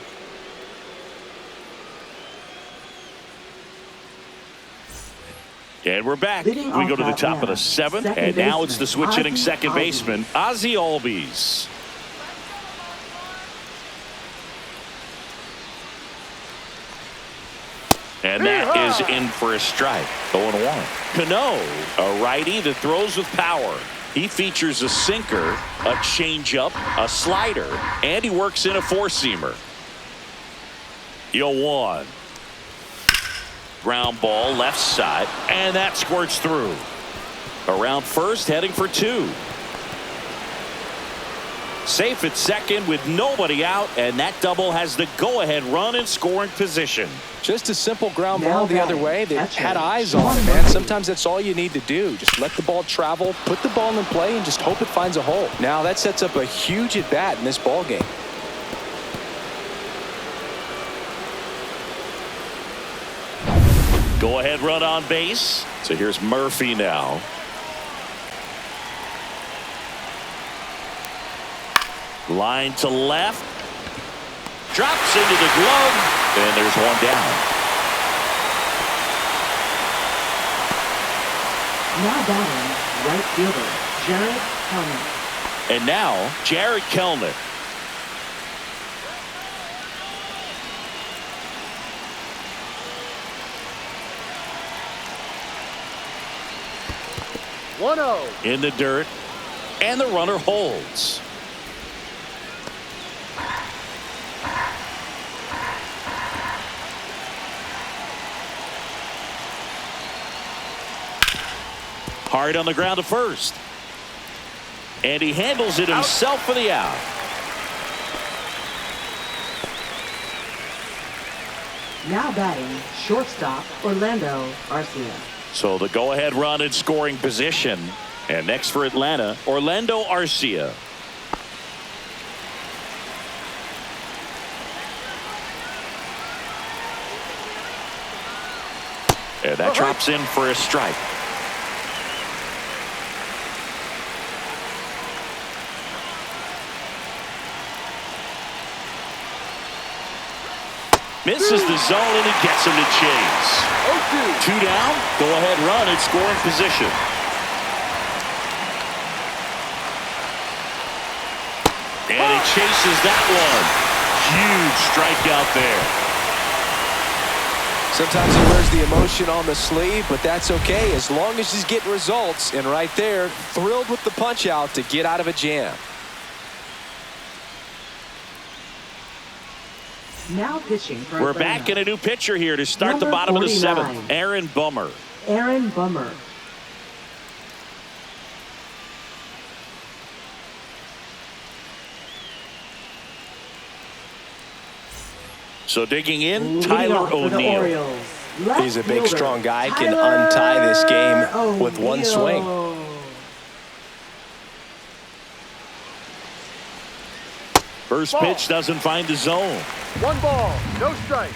Speaker 1: And we're back. We
Speaker 4: Leading
Speaker 1: go
Speaker 4: off
Speaker 1: to the
Speaker 4: that
Speaker 1: top of the
Speaker 4: round,
Speaker 1: seventh,
Speaker 4: second
Speaker 1: and now it's
Speaker 4: baseman,
Speaker 1: the switch hitting
Speaker 4: Ozzie
Speaker 1: second
Speaker 4: Albies.
Speaker 1: baseman, Ozzie Albies. And that is in for a strike. 0-1. Cano, a righty that throws with power. He features a sinker, a changeup, a slider, and he works in a four-seamer. 0-1. Ground ball left side, and that squirts through. Around first, heading for two. Safe at second with nobody out, and that double has the go-ahead run in scoring position.
Speaker 2: Just a simple ground
Speaker 4: Now
Speaker 2: ball the other
Speaker 4: batting,
Speaker 2: way that
Speaker 4: catcher,
Speaker 2: had eyes on it, man. Sometimes that's all you need to do. Just let the ball travel, put the ball in play, and just hope it finds a hole. Now that sets up a huge at-bat in this ball game.
Speaker 1: Go-ahead run on base. So here's Murphy now. Line to left. Drops into the glove. And there's one down.
Speaker 4: Now batting, right fielder, Jared Kelenic.
Speaker 1: And now, Jared Kelenic. In the dirt, and the runner holds. Hard on the ground to first, and he handles it himself for the out.
Speaker 4: Now batting, shortstop, Orlando Arcia.
Speaker 1: So the go-ahead run in scoring position. And next for Atlanta, Orlando Arcia. And that drops in for a strike. Misses the zone, and he gets him to chase. 2 down, go-ahead run in scoring position. And he chases that one. Huge strikeout there.
Speaker 2: Sometimes he wears the emotion on the sleeve, but that's okay as long as he's getting results. And right there, thrilled with the punch out to get out of a jam.
Speaker 4: Now pitching for
Speaker 1: We're
Speaker 4: Atlanta.
Speaker 1: back in a new pitcher here to start
Speaker 4: Number
Speaker 1: the bottom of the
Speaker 4: 49.
Speaker 1: seventh. Aaron Bummer.
Speaker 4: Aaron Bummer.
Speaker 1: So digging in,
Speaker 4: Leading
Speaker 1: Tyler
Speaker 4: off for the
Speaker 1: O'Neill.
Speaker 4: Orioles, left
Speaker 2: He's a big,
Speaker 4: fielder,
Speaker 2: strong guy, can
Speaker 4: Tyler
Speaker 2: untie this game with one
Speaker 4: O'Neill.
Speaker 2: swing.
Speaker 1: First pitch doesn't find the zone.
Speaker 3: 1 ball, no strike.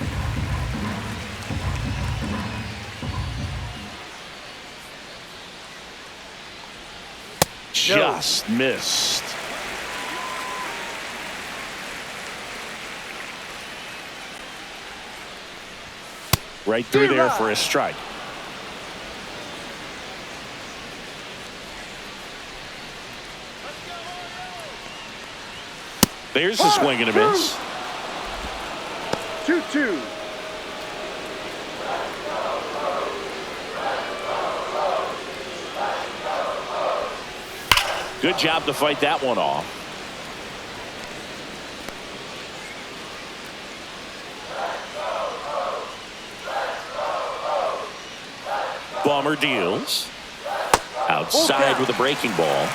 Speaker 1: Just missed. Right through there for a strike. There's a swing and a miss.
Speaker 3: 2-2.
Speaker 1: Good job to fight that one off. Bummer deals. Outside with a breaking ball.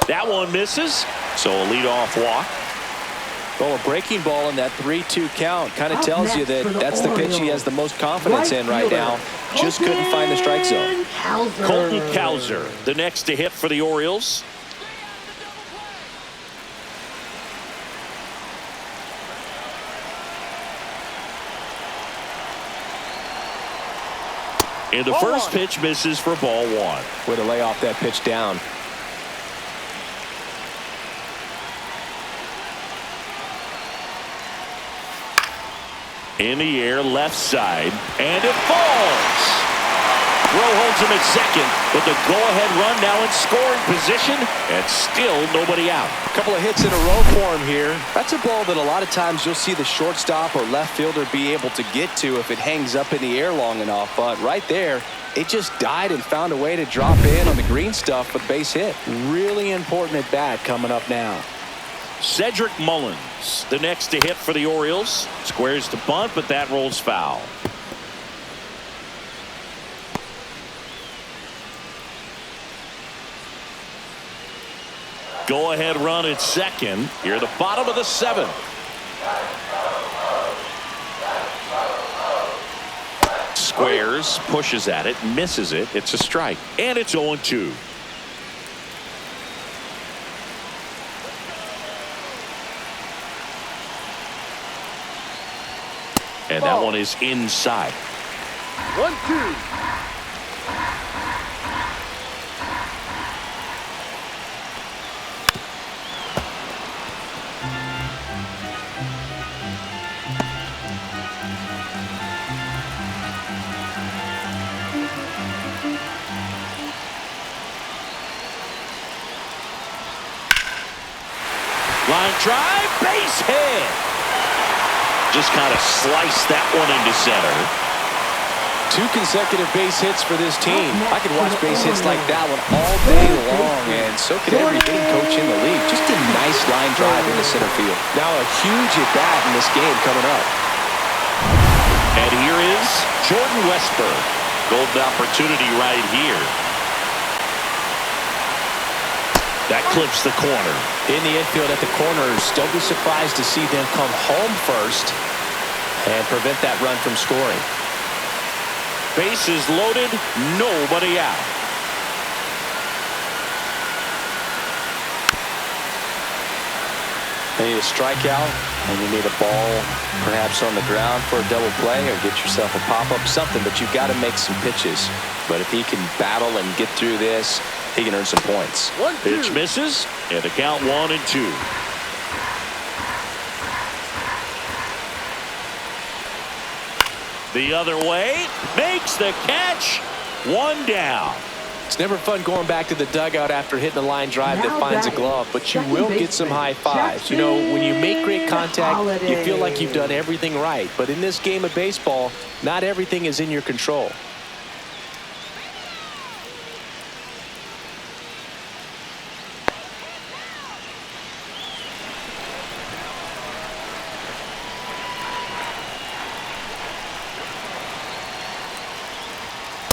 Speaker 1: That one misses. So a leadoff walk.
Speaker 2: Well, a breaking ball in that 3-2 count kind of
Speaker 4: Up
Speaker 2: tells you
Speaker 4: next
Speaker 2: that
Speaker 4: for the
Speaker 2: that's the pitch he
Speaker 4: Orioles.
Speaker 2: has the most confidence
Speaker 4: Right
Speaker 2: in right
Speaker 4: fielder,
Speaker 2: now. Just couldn't find the strike zone.
Speaker 4: Cowser.
Speaker 1: Colton Cowser, the next to hit for the Orioles. And the first pitch misses for ball 1.
Speaker 2: Way to lay off that pitch down.
Speaker 1: In the air, left side, and it falls. Throw holds him at second, but the go-ahead run now in scoring position, and still nobody out.
Speaker 2: A couple of hits in a row for him here. That's a ball that a lot of times you'll see the shortstop or left fielder be able to get to if it hangs up in the air long enough. But right there, it just died and found a way to drop in on the green stuff with base hit. Really important at bat coming up now.
Speaker 1: Cedric Mullins, the next to hit for the Orioles. Squares to bunt, but that rolls foul. Go-ahead run at second. Here at the bottom of the seventh. Squares, pushes at it, misses it. It's a strike. And it's 0-2. And that one is inside.
Speaker 3: 1-2.
Speaker 1: Line drive, base hit. Just kind of sliced that one into center.
Speaker 2: 2 consecutive base hits for this team. I could watch base hits like that one all day long, and so could every hitting coach in the league. Just a nice line drive into center field. Now a huge at bat in this game coming up.
Speaker 1: And here is Jordan Westburg. Golden opportunity right here. That clips the corner.
Speaker 2: In the infield at the corners, don't be surprised to see them come home first and prevent that run from scoring.
Speaker 1: Bases loaded, nobody out.
Speaker 2: You need a strikeout, and you need a ball perhaps on the ground for a double play, or get yourself a pop-up, something, but you've got to make some pitches. But if he can battle and get through this, he can earn some points.
Speaker 3: 1-2.
Speaker 1: Pitch misses, and the count 1-2. The other way, makes the catch, 1 down.
Speaker 2: It's never fun going back to the dugout after hitting a line drive that finds a glove, but you will get some high fives. You know, when you make great contact, you feel like you've done everything right. But in this game of baseball, not everything is in your control.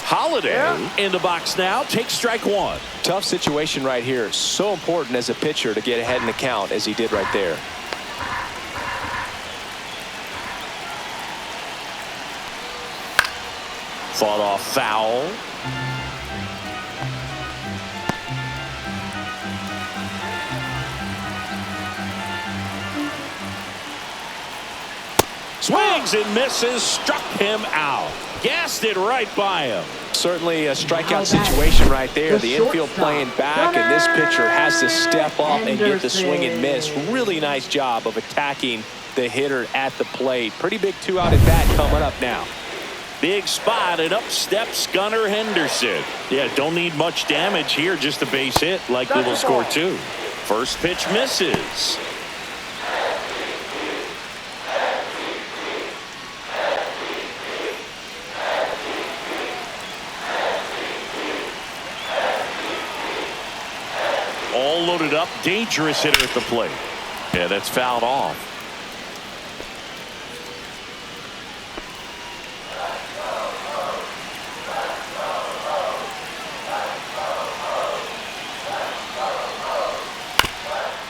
Speaker 1: Holiday in the box now. Takes strike 1.
Speaker 2: Tough situation right here. So important as a pitcher to get ahead in the count as he did right there.
Speaker 1: Fought off foul. Swings and misses. Struck him out. Gassed it right by him.
Speaker 2: Certainly a strikeout situation right there. The infield playing back, and this pitcher has to step up and get the swing and miss. Really nice job of attacking the hitter at the plate. Pretty big 2-out at bat coming up now.
Speaker 1: Big spot, and up steps Gunnar Henderson. Yeah, don't need much damage here, just a base hit. Likely will score 2. First pitch misses. All loaded up, dangerous hitter at the plate. Yeah, that's fouled off.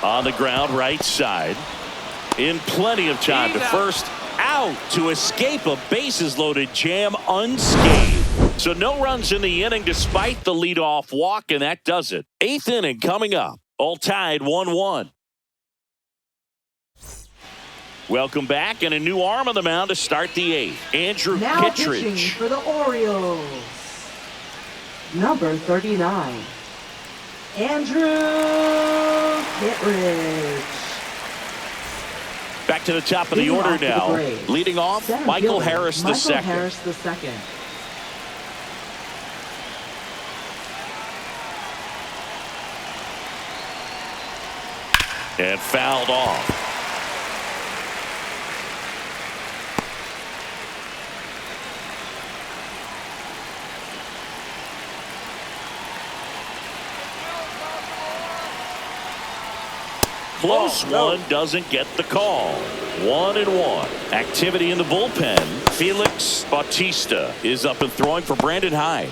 Speaker 1: On the ground, right side. In plenty of time to first, out to escape a bases-loaded jam unscathed. So no runs in the inning despite the leadoff walk, and that does it. 8th inning coming up. All tied 1-1. Welcome back, and a new arm on the mound to start the 8th. Andrew
Speaker 4: Now
Speaker 1: Kittredge.
Speaker 4: pitching for the Orioles, number 39, Andrew Kittredge.
Speaker 1: Back to the top of the order now. Leading off, Michael Harris the second. And fouled off. Close one, doesn't get the call. 1-1. Activity in the bullpen. Felix Bautista is up and throwing for Brandon Hyde.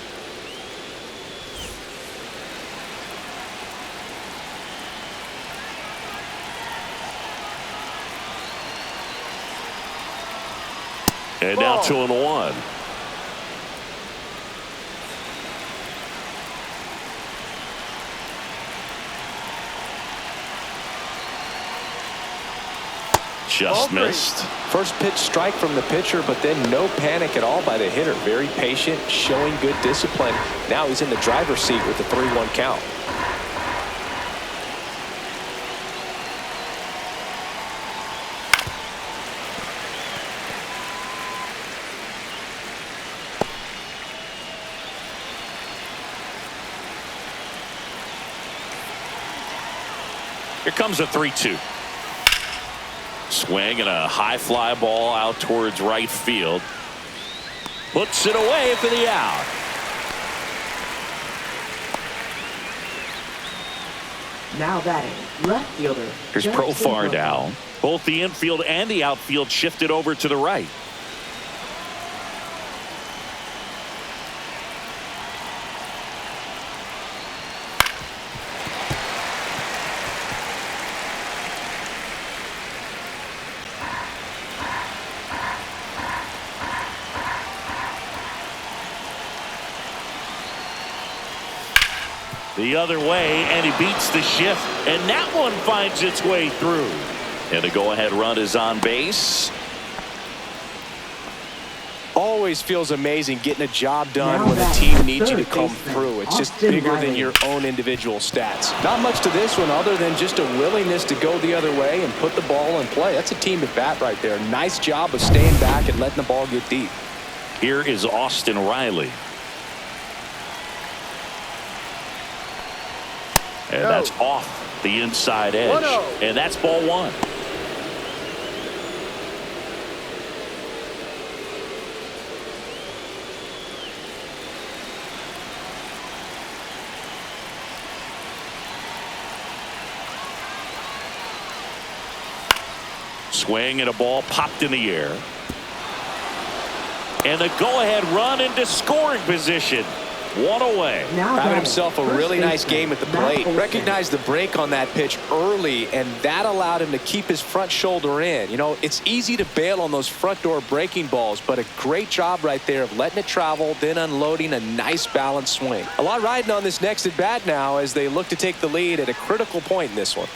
Speaker 1: And now 2-1. Just missed.
Speaker 2: First pitch strike from the pitcher, but then no panic at all by the hitter. Very patient, showing good discipline. Now he's in the driver's seat with the 3-1 count.
Speaker 1: Here comes a 3-2. Swing and a high fly ball out towards right field. Puts it away for the out.
Speaker 4: Now batting, left fielder.
Speaker 1: Here's Profar down. Both the infield and the outfield shifted over to the right. The other way, and he beats the shift, and that one finds its way through. And a go-ahead run is on base.
Speaker 2: Always feels amazing getting a job done when the team needs you to come through. It's just bigger than your own individual stats. Not much to this one other than just a willingness to go the other way and put the ball in play. That's a team at bat right there. Nice job of staying back and letting the ball get deep.
Speaker 1: Here is Austin Riley. And that's off the inside edge. And that's ball one. Swing and a ball popped in the air. And a go-ahead run into scoring position. One away.
Speaker 2: Having himself a really nice game at the plate. Recognized the break on that pitch early, and that allowed him to keep his front shoulder in. You know, it's easy to bail on those front door breaking balls, but a great job right there of letting it travel, then unloading a nice balanced swing. A lot riding on this next at bat now as they look to take the lead at a critical point in this one.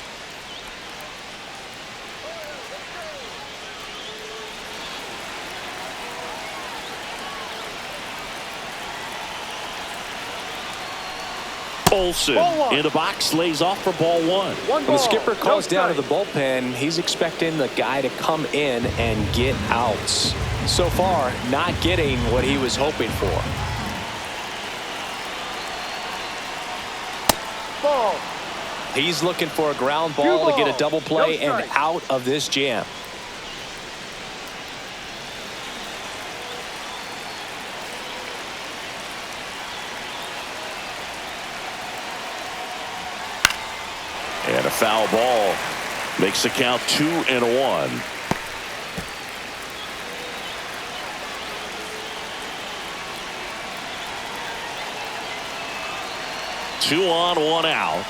Speaker 1: Olsen in the box, lays off for ball one.
Speaker 2: When the skipper calls down to the bullpen, he's expecting the guy to come in and get outs. So far, not getting what he was hoping for.
Speaker 3: Ball.
Speaker 2: He's looking for a ground ball to get a double play and out of this jam.
Speaker 1: And a foul ball makes the count 2-1. Two on, one out.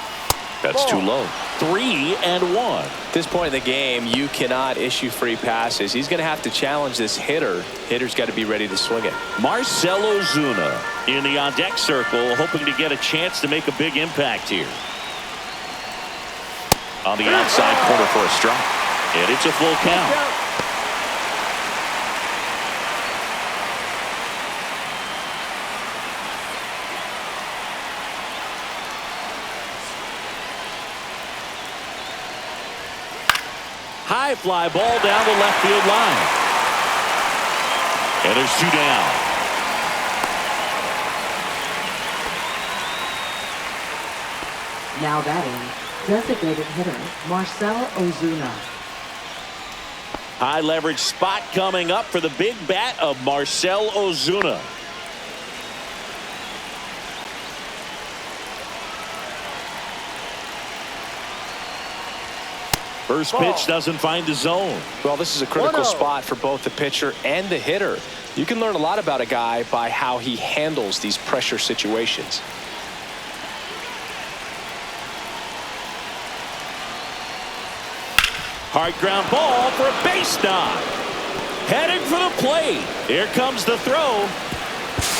Speaker 1: That's too low. 3-1.
Speaker 2: At this point in the game, you cannot issue free passes. He's going to have to challenge this hitter. Hitter's got to be ready to swing it.
Speaker 1: Marcell Ozuna in the on-deck circle, hoping to get a chance to make a big impact here. On the outside corner for a strike. And it's a full count. High fly ball down the left field line. And there's 2 down.
Speaker 4: Now batting, designated hitter Marcell Ozuna.
Speaker 1: High leverage spot coming up for the big bat of Marcell Ozuna. First pitch doesn't find the zone.
Speaker 2: Well, this is a critical spot for both the pitcher and the hitter. You can learn a lot about a guy by how he handles these pressure situations.
Speaker 1: Hard ground ball for a base knock. Heading for the plate. Here comes the throw.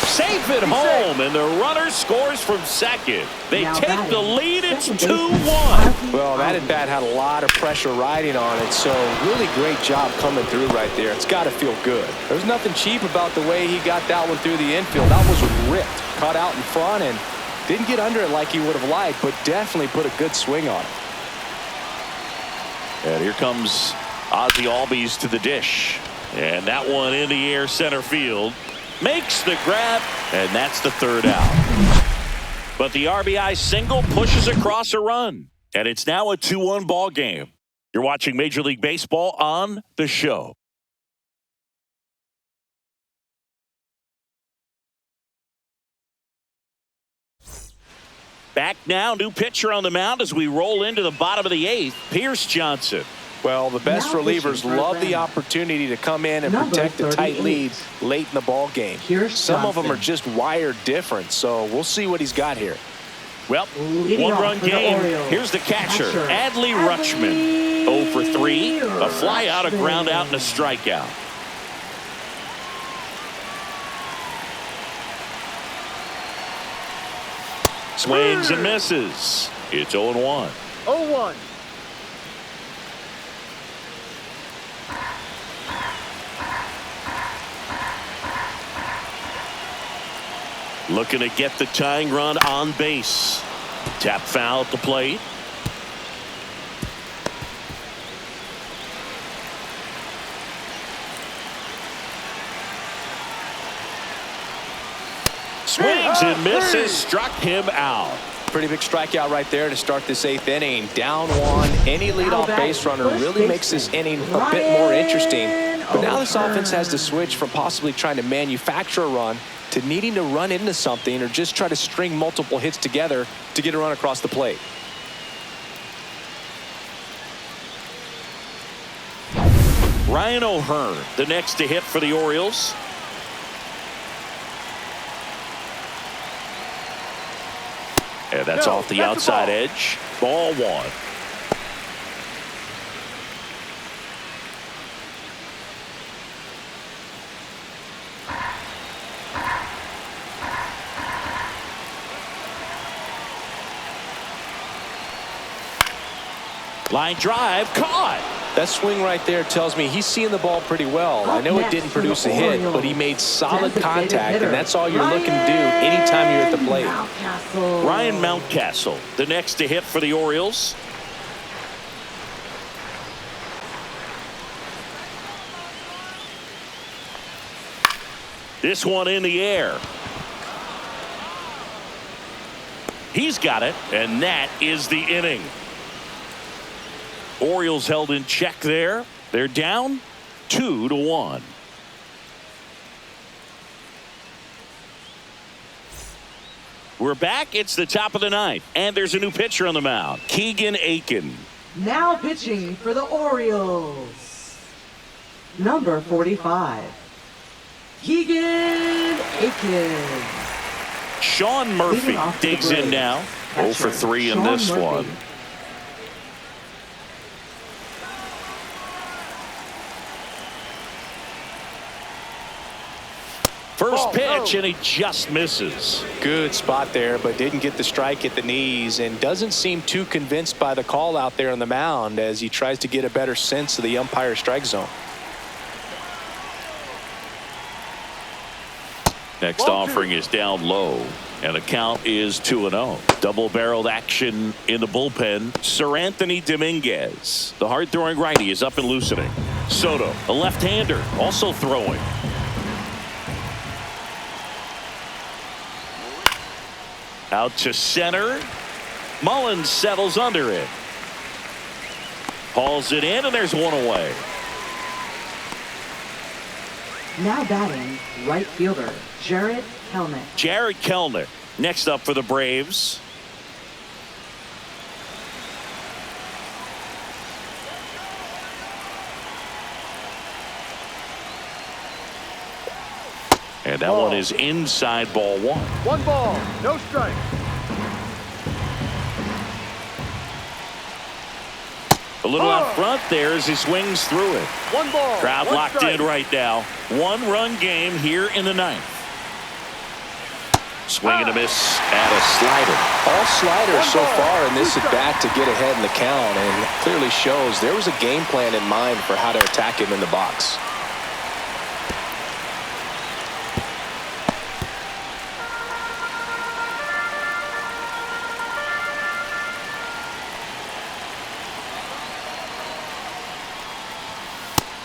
Speaker 1: Safe at home, and the runner scores from second. They take the lead. It's 2-1.
Speaker 2: Well, that at bat had a lot of pressure riding on it, so really great job coming through right there. It's got to feel good. There's nothing cheap about the way he got that one through the infield. That was ripped, caught out in front, and didn't get under it like he would have liked, but definitely put a good swing on it.
Speaker 1: And here comes Ozzie Albies to the dish. And that one in the air center field. Makes the grab, and that's the 3rd out. But the RBI single pushes across a run. And it's now a 2-1 ball game. You're watching Major League Baseball on The Show. Back now, new pitcher on the mound as we roll into the bottom of the 8th, Pierce Johnson.
Speaker 2: Well, the best relievers love the opportunity to come in and protect a tight lead late in the ball game. Some of them are just wired different, so we'll see what he's got here.
Speaker 1: Well, 1-run game. Here's the catcher, Adley Rutschman. 0 for 3, a fly out, a ground out, and a strikeout. Swings and misses. It's 0-1.
Speaker 3: 0-1.
Speaker 1: Looking to get the tying run on base. Tap foul at the plate. Swings and misses. Struck him out.
Speaker 2: Pretty big strikeout right there to start this 8th inning. Down 1. Any leadoff base runner really makes this inning a bit more interesting. But now this offense has to switch from possibly trying to manufacture a run to needing to run into something or just try to string multiple hits together to get a run across the plate.
Speaker 1: Ryan O'Hearn, the next to hit for the Orioles. And that's off the outside edge. Ball 1. Line drive, caught.
Speaker 2: That swing right there tells me he's seeing the ball pretty well. I know it didn't produce a hit, but he made solid contact, and that's all you're looking to do anytime you're at the plate.
Speaker 1: Ryan Mountcastle, the next to hit for the Orioles. This one in the air. He's got it, and that is the inning. Orioles held in check there. They're down 2-1. We're back. It's the top of the 9th, and there's a new pitcher on the mound, Keegan Aiken.
Speaker 4: Now pitching for the Orioles, number 45, Keegan Aiken.
Speaker 1: Sean Murphy digs in now. 0 for 3 in this one. First pitch, and he just misses.
Speaker 2: Good spot there, but didn't get the strike at the knees and doesn't seem too convinced by the call out there on the mound as he tries to get a better sense of the umpire's strike zone.
Speaker 1: Next offering is down low, and the count is 2-0. Double-barreled action in the bullpen. Sir Anthony Dominguez, the hard-throwing righty, is up and loosening. Soto, a left-hander, also throwing. Out to center. Mullins settles under it. Hauls it in, and there's one away.
Speaker 4: Now batting, right fielder, Jared Kelnick.
Speaker 1: Jared Kelnick next up for the Braves. And that one is inside, ball one.
Speaker 3: 1 ball, no strike.
Speaker 1: A little out front there as he swings through it.
Speaker 3: 1 ball.
Speaker 1: Crowd
Speaker 3: 1
Speaker 1: locked
Speaker 3: strike.
Speaker 1: in right now. 1-run game here in the 9th. Swing and a miss at a slider.
Speaker 2: All sliders so far in this at bat to get ahead in the count, and clearly shows there was a game plan in mind for how to attack him in the box.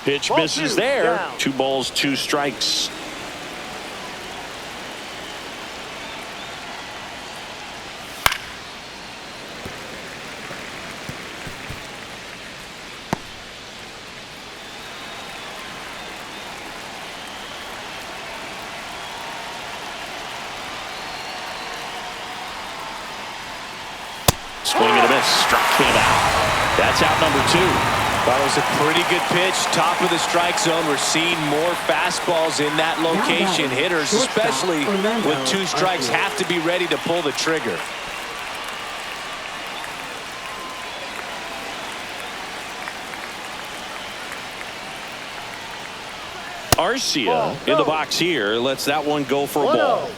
Speaker 1: Pitch
Speaker 3: Ball
Speaker 1: misses
Speaker 3: 2,
Speaker 1: there.
Speaker 3: down.
Speaker 1: 2 balls, 2 strikes. Swing and a miss. Struck him out. That's out number 2.
Speaker 2: That was a pretty good pitch. Top of the strike zone. We're seeing more fastballs in that location. Hitters, especially with 2 strikes, have to be ready to pull the trigger.
Speaker 1: Arcia in the box here. Lets that one go for a ball.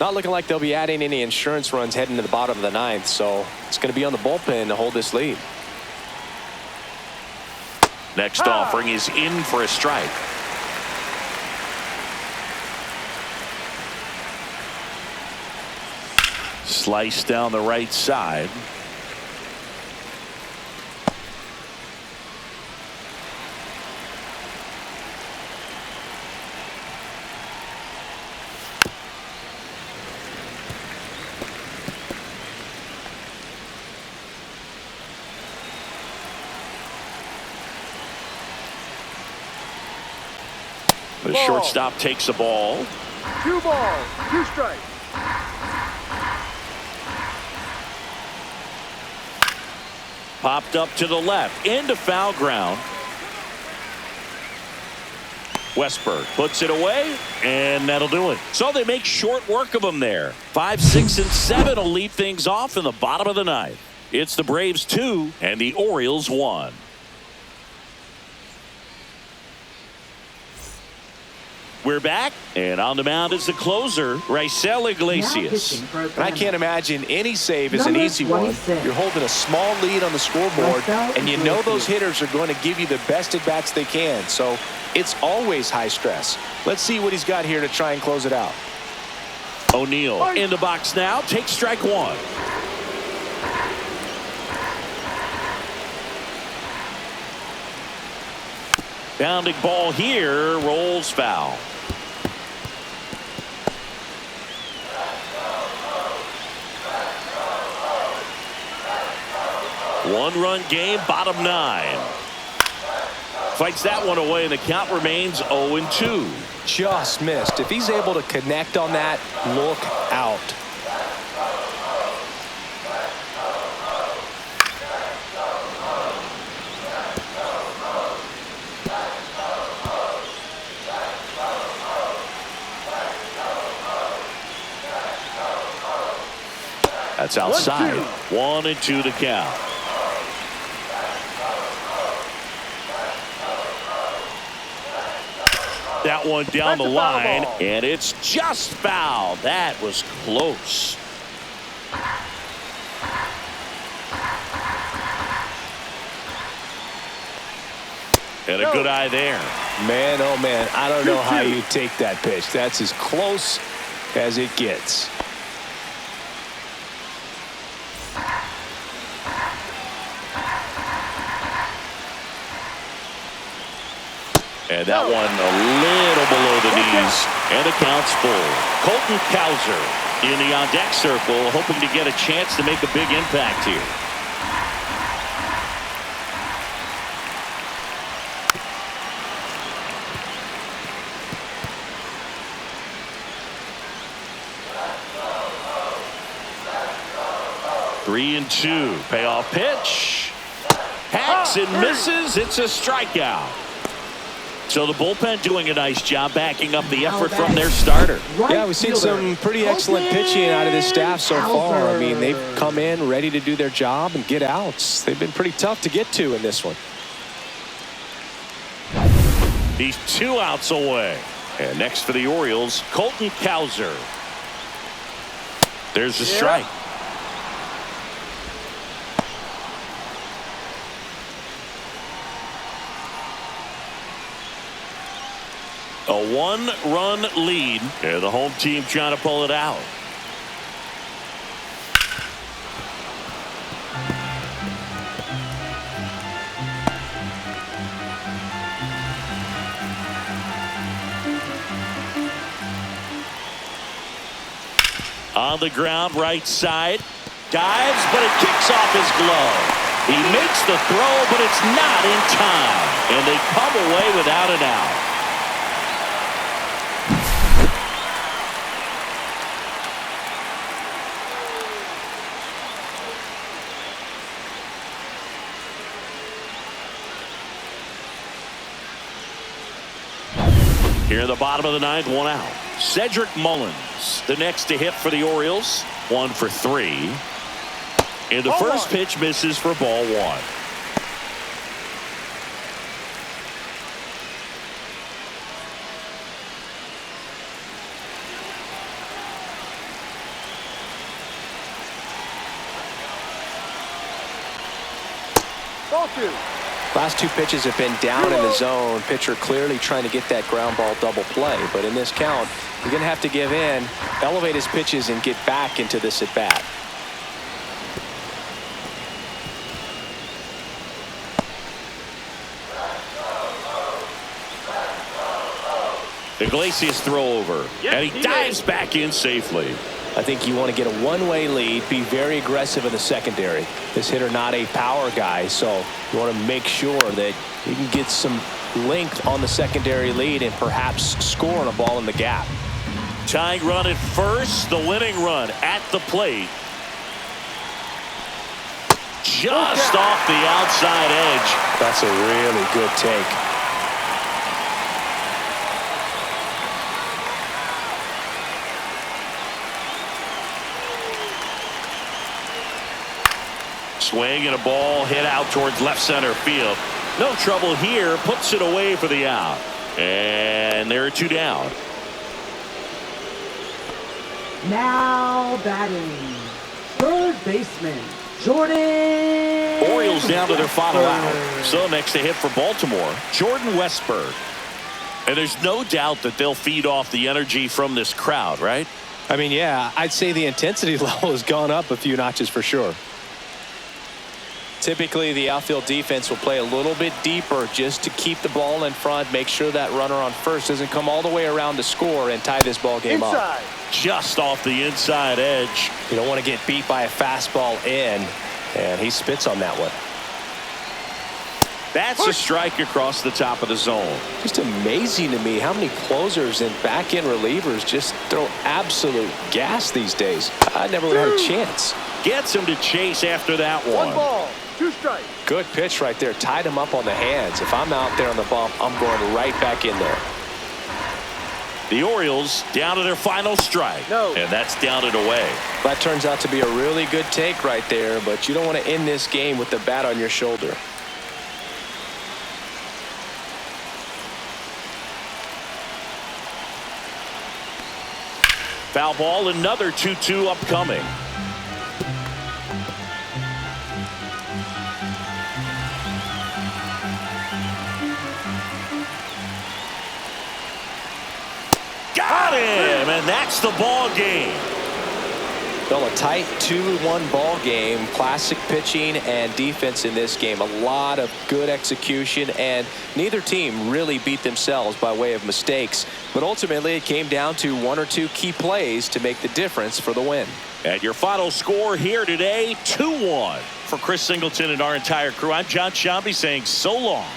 Speaker 2: Not looking like they'll be adding any insurance runs heading to the bottom of the 9th, so it's going to be on the bullpen to hold this lead.
Speaker 1: Next offering is in for a strike. Slice down the right side. The shortstop takes the ball.
Speaker 3: 2 balls, 2 strikes.
Speaker 1: Popped up to the left into foul ground. Westberg puts it away, and that'll do it. So they make short work of him there. 5, 6, and 7 will lead things off in the bottom of the 9th. It's the Braves 2 and the Orioles 1. We're back, and on the mound is the closer, Raisel Iglesias.
Speaker 2: And I can't imagine any save is an easy one. You're holding a small lead on the scoreboard, and you know those hitters are going to give you the best at bats they can. So it's always high stress. Let's see what he's got here to try and close it out.
Speaker 1: O'Neill in the box now, takes strike 1. Bounding ball here, rolls foul. One-run game, bottom 9. Fights that one away, and the count remains 0-2.
Speaker 2: Just missed. If he's able to connect on that, look out.
Speaker 1: That's outside. 1-2 the count. That one down the line, and it's just foul. That was close. And a good eye there.
Speaker 2: Man, oh man, I don't know how you take that pitch. That's as close as it gets.
Speaker 1: And that one a little below the knees, and the count's full. Colton Cowser in the on-deck circle, hoping to get a chance to make a big impact here. Three and two. Payoff pitch. Hacks and misses. It's a strikeout. So the bullpen doing a nice job backing up the effort from their starter.
Speaker 2: Yeah, we've seen some pretty excellent pitching out of this staff so far. I mean, they've come in ready to do their job and get outs. They've been pretty tough to get to in this one.
Speaker 1: He's 2 outs away. And next for the Orioles, Colton Cowser. There's the strike. A 1-run lead, and the home team trying to pull it out. On the ground, right side, dives, but it kicks off his glove. He makes the throw, but it's not in time, and they come away without an out. Here in the bottom of the ninth, 1 out. Cedric Mullins, the next to hit for the Orioles, 1 for 3. And the first pitch misses for ball 1.
Speaker 3: Ball 2.
Speaker 2: Last 2 pitches have been down in the zone. Pitcher clearly trying to get that ground ball double play. But in this count, he's going to have to give in, elevate his pitches, and get back into this at bat.
Speaker 1: Iglesias throw over, and he dives back in safely.
Speaker 2: I think you want to get a one-way lead, be very aggressive in the secondary. This hitter not a power guy, so you want to make sure that you can get some length on the secondary lead and perhaps score on a ball in the gap.
Speaker 1: Tying run at first, the winning run at the plate. Just off the outside edge.
Speaker 2: That's a really good take.
Speaker 1: Swing and a ball hit out towards left center field. No trouble here. Puts it away for the out. And there are 2 down.
Speaker 4: Now batting, third baseman, Jordan.
Speaker 1: Orioles down to their final out. So next to hit for Baltimore, Jordan Westburg. And there's no doubt that they'll feed off the energy from this crowd, right?
Speaker 2: I mean, yeah, I'd say the intensity level has gone up a few notches for sure. Typically, the outfield defense will play a little bit deeper just to keep the ball in front, make sure that runner on first doesn't come all the way around to score and tie this ball game up.
Speaker 1: Just off the inside edge.
Speaker 2: You don't want to get beat by a fastball in, and he spits on that one.
Speaker 1: That's a strike across the top of the zone.
Speaker 2: Just amazing to me how many closers and back-end relievers just throw absolute gas these days. I never would have had a chance.
Speaker 1: Gets him to chase after that one.
Speaker 3: 1 ball, 2 strikes.
Speaker 2: Good pitch right there. Tied him up on the hands. If I'm out there on the bump, I'm going right back in there.
Speaker 1: The Orioles down to their final strike. And that's down and away.
Speaker 2: That turns out to be a really good take right there, but you don't want to end this game with the bat on your shoulder.
Speaker 1: Foul ball, another 2-2 upcoming. And that's the ball game.
Speaker 2: Well, a tight 2-1 ball game. Classic pitching and defense in this game. A lot of good execution, and neither team really beat themselves by way of mistakes. But ultimately, it came down to one or two key plays to make the difference for the win.
Speaker 1: And your final score here today, 2-1. For Chris Singleton and our entire crew, I'm John Shambi saying so long.